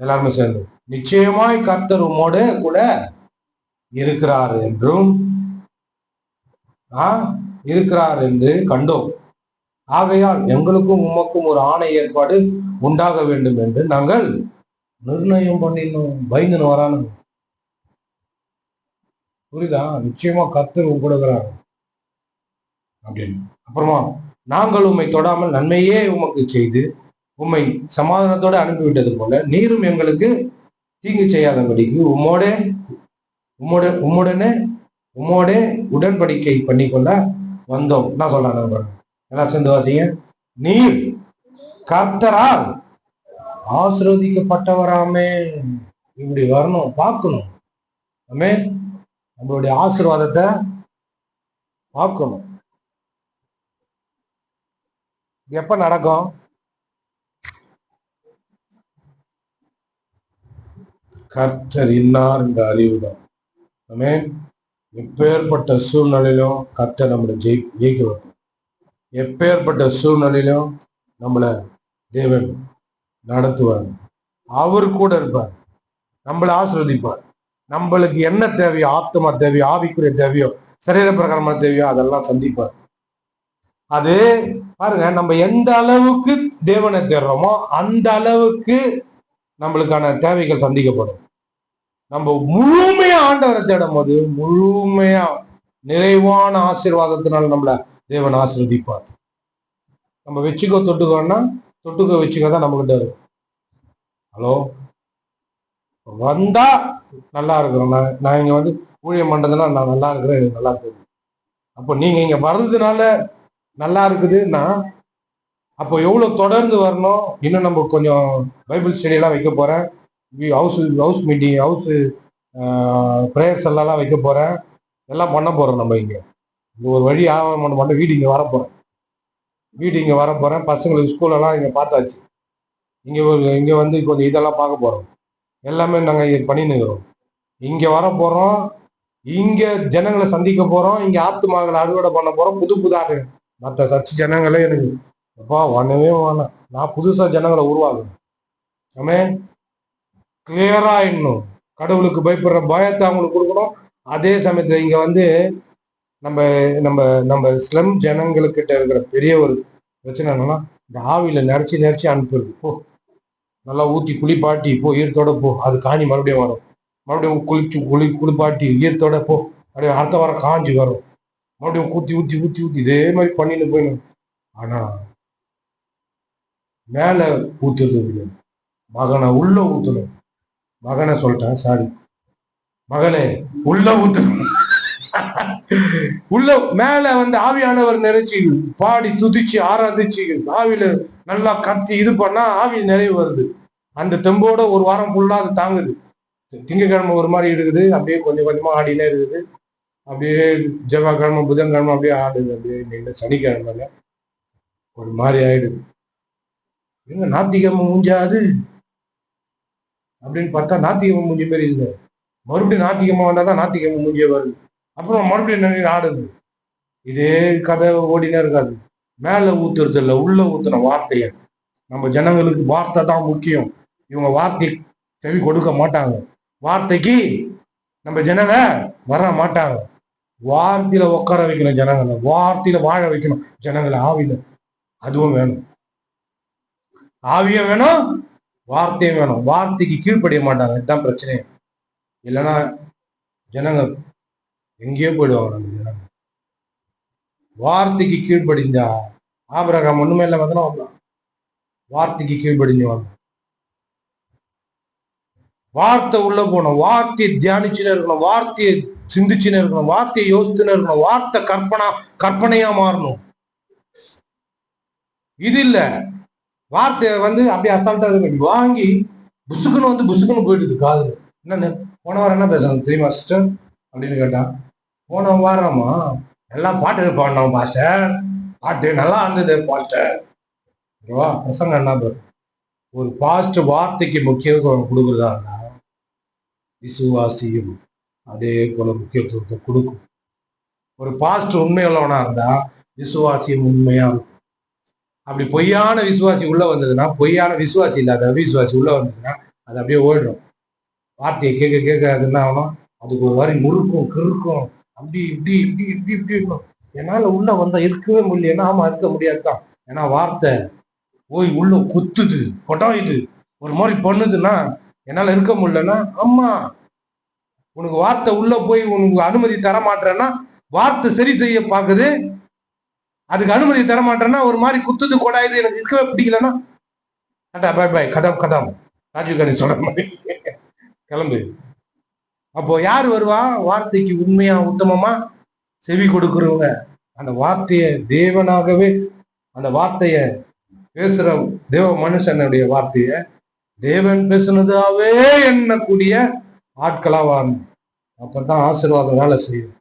எல்லாருமே சேர்ந்து, நிச்சயமாய் கர்த்தர் உம்மோடு கூட இருக்கிறார் என்றும் இருக்கிறார் என்று கண்டோம். ஆகையால் எங்களுக்கும் உமக்கும் ஒரு ஆணை ஏற்பாடு உண்டாக வேண்டும் என்று நாங்கள் நிர்ணயம் பண்ணினோம். பயந்துன்னு வரானுங்க. புரியுதா? நிச்சயமா கர்த்தர் கூட இருக்கிறார் அப்படின்னு. அப்புறமா, நாங்கள் உம்மை தொடாமல் நன்மையே உமக்கு செய்து உம்மை சமாதானத்தோடு அனுப்பிவிட்டது போல நீரும் எங்களுக்கு தீங்கு செய்யாதபடிக்கு உம்மோடே உடன்படிக்கை பண்ணிக்கொள்ள வந்தோம். என்ன சொல்றாங்க எல்லாம் சேர்ந்து வாசிங்க. நீர் கர்த்தரால் ஆசீர்வதிக்கப்பட்டவராமே. இப்படி வரணும், பார்க்கணும். ஆமே, நம்மளுடைய ஆசீர்வாதத்தை பார்க்கணும். எப்ப நடக்கும்? கர்த்தர் இன்னார் என்ற அறிவுதான். ஆமே, எப்பேற்பட்ட சூழ்நிலையிலும் கர்த்தர் நம்மளை ஜெயிக்க வைப்பார். எப்பேற்பட்ட சூழ்நிலையிலும் நம்மளை தேவன் நடத்துவார். அவர் கூட இருப்பார், நம்மளை ஆசீர்வதிப்பார். நம்மளுக்கு என்ன தேவையோ, ஆத்மா தேவையோ, ஆவிக்குரிய தேவையோ, சரீர பிரகாரமான தேவையோ அதெல்லாம் சந்திப்பார். அது பாருங்க, நம்ம எந்த அளவுக்கு தேவனை தேடுறோமோ அந்த அளவுக்கு நம்மளுக்கான தேவைகள் சந்திக்கப்படும். நம்ம முழுமையா ஆண்டவரை தேடும் போது முழுமையா நிறைவான ஆசீர்வாதத்தினால் நம்மள தேவன் ஆசீர்வதிப்பார். நம்ம தொட்டுக்கோன்னா வச்சுக்கதான் நம்ம கிட்ட இருக்கும். ஹலோ, வந்தா நல்லா இருக்கிறோம். நான் இங்க வந்து ஊழியம் பண்றதுன்னா நான் நல்லா இருக்கிறேன், எனக்கு நல்லா இருக்குது. அப்போ நீங்க இங்க வர்றதுனால நல்லா இருக்குதுன்னா அப்போ எவ்வளவு தொடர்ந்து வரணும். இன்னும் நம்ம கொஞ்சம் பைபிள் ஸ்டடியெல்லாம் வைக்க போறேன். ஹவுஸ் மீட்டிங், ஹவுஸ் ப்ரேயர்ஸ் எல்லாம் வைக்க போறேன். எல்லாம் பண்ண போறோம். நம்ம இங்க ஒரு வழி ஆக வீடு இங்க வர போறேன். பசங்களுக்கு ஸ்கூலெல்லாம் இங்க பார்த்தாச்சு. இங்க வந்து கொஞ்சம் இதெல்லாம் பார்க்க போறோம். எல்லாமே நாங்க பண்ணின்னு இருக்கிறோம். இங்க வர போறோம். இங்க ஜனங்களை சந்திக்க போறோம், இங்க ஆத்துமாக்களை அறுவடை பண்ண போறோம். புது புதாக மற்ற சர்ச்சை ஜனங்களே எனக்கு அப்பா ஒண்ணவே வேணாம். நான் புதுசா ஜனங்களை உருவாகுறேன். ஆமே கிளியரா இன்னும் கடவுளுக்கு பயப்படுற பயத்தை அவங்களுக்கு கொடுக்கணும். அதே சமயத்துல இங்க வந்து நம்ம நம்ம நம்ம ஸ்லம் ஜனங்களுக்கிட்ட இருக்கிற பெரிய ஒரு பிரச்சனை என்னன்னா, இந்த ஆவியில நிறச்சி அனுப்புறது. போ நல்லா ஊத்தி குளிப்பாட்டி போ, ஈரத்தோட போ, அது காஞ்சி மறுபடியும் வரும். மறுபடியும் குளிப்பாட்டி ஈரத்தோட போ, அப்படியே அடுத்த வாரம் காஞ்சி வரும். மறுபடியும் ஊத்தி இதே மாதிரி பண்ணிட்டு போயிடும். ஆனா மேல ஊத்துறது இல்லை, மகனை உள்ள ஊத்தணும். மகனை சொல்லிட்டேன், சாரி, மகனே உள்ள ஊத்தணும். உள்ள மேல வந்து ஆவியானவர் நிறைச்சி பாடி துதிச்சு ஆராதிச்சு ஆவியில நல்லா கத்தி இது பண்ணா ஆவி நிறைவு வருது. அந்த தெம்போட ஒரு வாரம் ஃபுல்லா அது தாங்குது. திங்கக்கிழமை ஒரு மாதிரி இருக்குது, அப்படியே கொஞ்சம் கொஞ்சமா ஆடினே இருக்குது. அப்படியே செவ்வாய்க்கிழமை புதன்கிழமை அப்படியே ஆடுது. அப்படியே நின்று சனிக்கிழமைல ஒரு மாதிரி ஆயிடுது. எங்க நாத்திகம மூஞ்சாது அப்படின்னு பார்த்தா நாத்திகம மூஞ்சி மாதிரி இல்லை. மறுபடியும் நாத்திகமா வந்தாதான் நாத்திகம மூஞ்சிய வருது. அப்புறம் மறுபடியும் நிறைய ஆடுது. இதே கதை ஓடினே இருக்காது. மேல ஊத்துறது இல்லை, உள்ள ஊத்துன வார்த்தைய. நம்ம ஜனங்களுக்கு வார்த்தை தான் முக்கியம். இவங்க வார்த்தை செவி கொடுக்க மாட்டாங்க. வார்த்தைக்கு நம்ம ஜனங்க வர மாட்டாங்க. வார்த்தையில உட்கார வைக்கணும் ஜனங்களை, வார்த்தையில வாழ வைக்கணும் ஜனங்களை. ஆவியில அதுவும் வேணும், ஆவியும் வேணும், வார்த்தையும் வேணும். வார்த்தைக்கு கீழ்ப்படிய மாட்டாங்க, இதுதான் பிரச்சனை. இல்லைன்னா ஜனங்க எங்கேயோ போயிடுவாங்க. நம்ம ஜனங்க வார்த்தைக்கு கீழ்ப்படிஞ்சா ஆபிரகாம் ஒண்ணுமே இல்லை வந்து வார்த்தைக்கு கீழ்ப்படிஞ்சுவாங்க. வார்த்தை உள்ள போகணும், வார்த்தையை தியானிச்சுன்னு இருக்கணும், வார்த்தையை சிந்திச்சுன்னு இருக்கணும், வார்த்தையை யோசிச்சுன்னு இருக்கணும். வார்த்தை கற்பனையா மாறணும். இது இல்ல, வார்த்தையை வந்து அப்படியே அசால்ட்டா வாங்கி புசுக்குன்னு போயிடுது காது. என்ன போன வாரம் என்ன பேசணும் தெரியுமா சிஸ்டர் அப்படின்னு கேட்டான். போன வாரமா எல்லாம் பாட்டு பாடினோம் பாஸ்டர், பாட்டு நல்லா இருந்தது பாஸ்டர். பசங்க என்ன பேச, ஒரு பாஸ்ட் வார்த்தைக்கு முக்கியத்துவம் கொடுக்குறதா இருந்தா விசுவாசியும் அதே போல முக்கியத்துவத்தை கொடுக்கும். ஒரு பாஸ்ட் உண்மையுள்ளவனா இருந்தா விசுவாசியும் உண்மையா இருக்கும். அப்படி பொய்யான விசுவாசி உள்ள வந்ததுன்னா, பொய்யான விசுவாசி இல்லாத விசுவாசி உள்ள வந்ததுன்னா அது அப்படியே ஓடிடும். வார்த்தையை கேட்க அது என்ன ஆகணும், அதுக்கு ஒரு மாதிரி முறுக்கும் கிறுக்கும், அப்படி இப்படி இருக்கணும். என்னால உள்ள வந்தா இருக்கவே முடியல, ஆமா இருக்க முடியாதுதான். ஏன்னா வார்த்தை போய் உள்ள குத்துது, கொட்டாயுது, ஒரு மாதிரி பண்ணுதுன்னா என்னால இருக்க முடியலன்னா, ஆமா உனக்கு வார்த்தை உள்ள போய் உனக்கு அனுமதி தர மாட்டேன்னா, வார்த்தை சரி செய்ய பாக்குது, அதுக்கு அனுமதி தர மாட்டேன்னா ஒரு மாதிரி குத்துது கொடாயுது, எனக்கு இருக்கவே பிடிக்கலன்னா பாய் பாய் கதம் ராஜீவ் காந்தி சொல்ற மாதிரி கிளம்பு. அப்போ யார் வருவா? வார்த்தைக்கு உண்மையா உத்தமமா செவி கொடுக்குறவங்க. அந்த வார்த்தைய தேவனாகவே, அந்த வார்த்தைய பேசுற தேவ மனுஷனுடைய வார்த்தைய தேவன் பேசுனதாவே எண்ணக்கூடிய ஆட்களா வாழணும். அப்பதான் ஆசீர்வாதம் வேலை செய்யும்.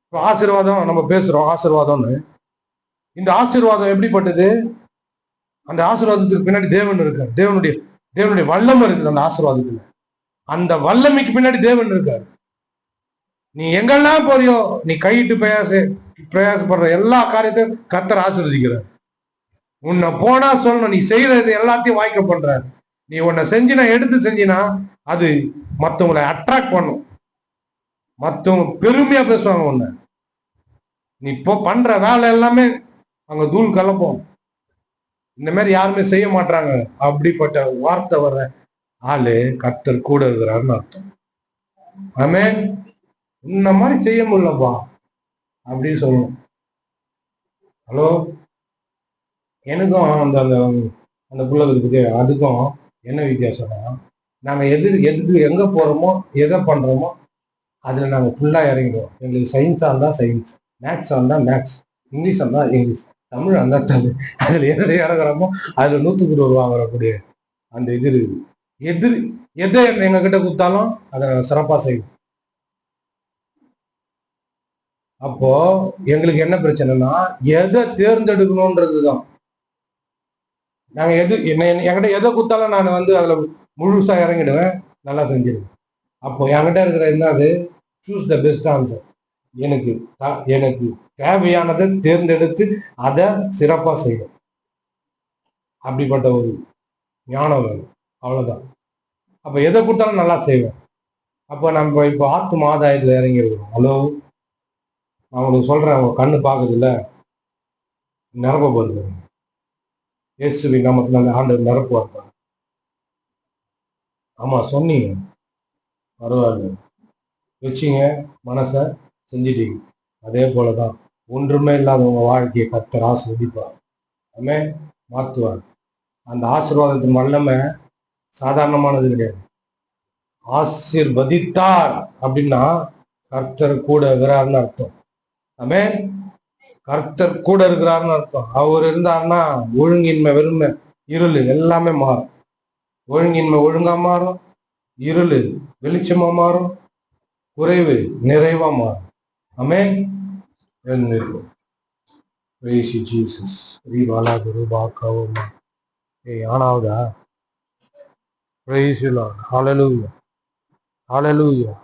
இப்போ ஆசீர்வாதம் நம்ம பேசுறோம் ஆசீர்வாதம்னு. இந்த ஆசீர்வாதம் எப்படிப்பட்டது? அந்த ஆசீர்வாதத்துக்கு பின்னாடி தேவன் இருக்கார். தேவனுடைய வல்லமை இருக்குது அந்த ஆசீர்வாதத்துல. அந்த வல்லமைக்கு பின்னாடி தேவன் இருக்காரு. நீ எங்கெல்லாம் போறியோ, நீ கையிட்டு பிரயாசப்படுற எல்லா காரியத்தையும் கர்த்தர் ஆசீர்வதிக்கிறார். உன்னை போனா சொல்லணும், நீ செய்யறது எல்லாத்தையும் வாய்க்க பண்ற. நீ உன்னை செஞ்சினா, எடுத்து செஞ்சினா அது மற்றவங்களை அட்ராக்ட் பண்ணும். மற்றவங்க பெருமையா பேசுவாங்க உன்னை. நீ இப்போ பண்ற வேலை எல்லாமே அங்க தூள் கலப்போம். இந்த மாதிரி யாருமே செய்ய மாட்டாங்க. அப்படிப்பட்ட வார்த்தை வர்ற ஆளு கர்த்தர் கூட இருக்கிறாருன்னு அர்த்தம். ஆமென். இந்த மாதிரி செய்ய முடியலப்பா அப்படின்னு சொல்லணும். ஹலோ, எனக்கும் அந்த அந்த புள்ளதுக்கு அதுக்கும் என்ன வித்தியாசம்னா, நாங்க எங்க போறோமோ எதை பண்றோமோ அதுல நாங்க ஃபுல்லா இறங்கிடுவோம். எங்களுக்கு சயின்ஸா இருந்தா சயின்ஸ், மேக்ஸா இருந்தா மேக்ஸ், இங்கிலீஷா இருந்தா இங்கிலீஷ், தமிழ் இருந்தா தமிழ். அதுல எதை இறங்குறோமோ அதுல 100 வாங்கக்கூடிய அந்த இது இருக்குது. எதை எங்க கிட்ட கொடுத்தாலும் அதை நாங்க சிறப்பா செய்வோம். அப்போ எங்களுக்கு என்ன பிரச்சனைனா, எதை தேர்ந்தெடுக்கணும்ன்றதுதான். நாங்க என்கிட்ட எதை கொடுத்தாலும் நான் வந்து அதுல முழுசா இறங்கிடுவேன், நல்லா செஞ்சிடுவேன். அப்போ என்கிட்ட இருக்கிற என்னது, சூஸ் த பெஸ்ட் ஆன்சர். எனக்கு எனக்கு தேவையானதை தேர்ந்தெடுத்து அதை சிறப்பா செய்யும். அப்படிப்பட்ட ஒரு ஞானம் வேணும். அவ்வளவுதான். அப்ப எதை கொடுத்தாலும் நல்லா செய்வேன். அப்ப நம்ம இப்போ ஆத்து ஆதாயத்துல இறங்கிருக்கோம். ஹலோ, நான் உங்களுக்கு சொல்றேன், அவங்க கண்ணு பார்க்குது இல்ல, நிரப்ப போகுது. இயேசுவின் நாமத்துல அந்த ஆண்டவர் நிரப்புவார். ஆமா சொன்னீங்க, பரவாயில்ல, வச்சிங்க, மனசை செஞ்சிட்டீங்க. அதே போலதான் ஒன்றுமே இல்லாத உங்க வாழ்க்கையை கர்த்தர் ஆசீர்வதிப்பார். ஆமே, மாற்றுவார். அந்த ஆசீர்வாதத்தின் வல்லமை சாதாரணமானது கிடையாது. ஆசீர்வதித்தார் அப்படின்னா கர்த்தர் கூட இருக்கிறார்னு அர்த்தம். ஆமே, கர்த்தர் கூட இருக்கிறாருன்னு அர்த்தம். அவர் இருந்தாருன்னா ஒழுங்கின்மை, வெறுமை, இருள் எல்லாமே மாறும். ஒழுங்கின்மை ஒழுங்கா மாறும், இருள் வெளிச்சமா மாறும், குறைவு நிறைவா மாறும். ஆமே, ஆனாவதா? Praise you Lord. Hallelujah. Hallelujah.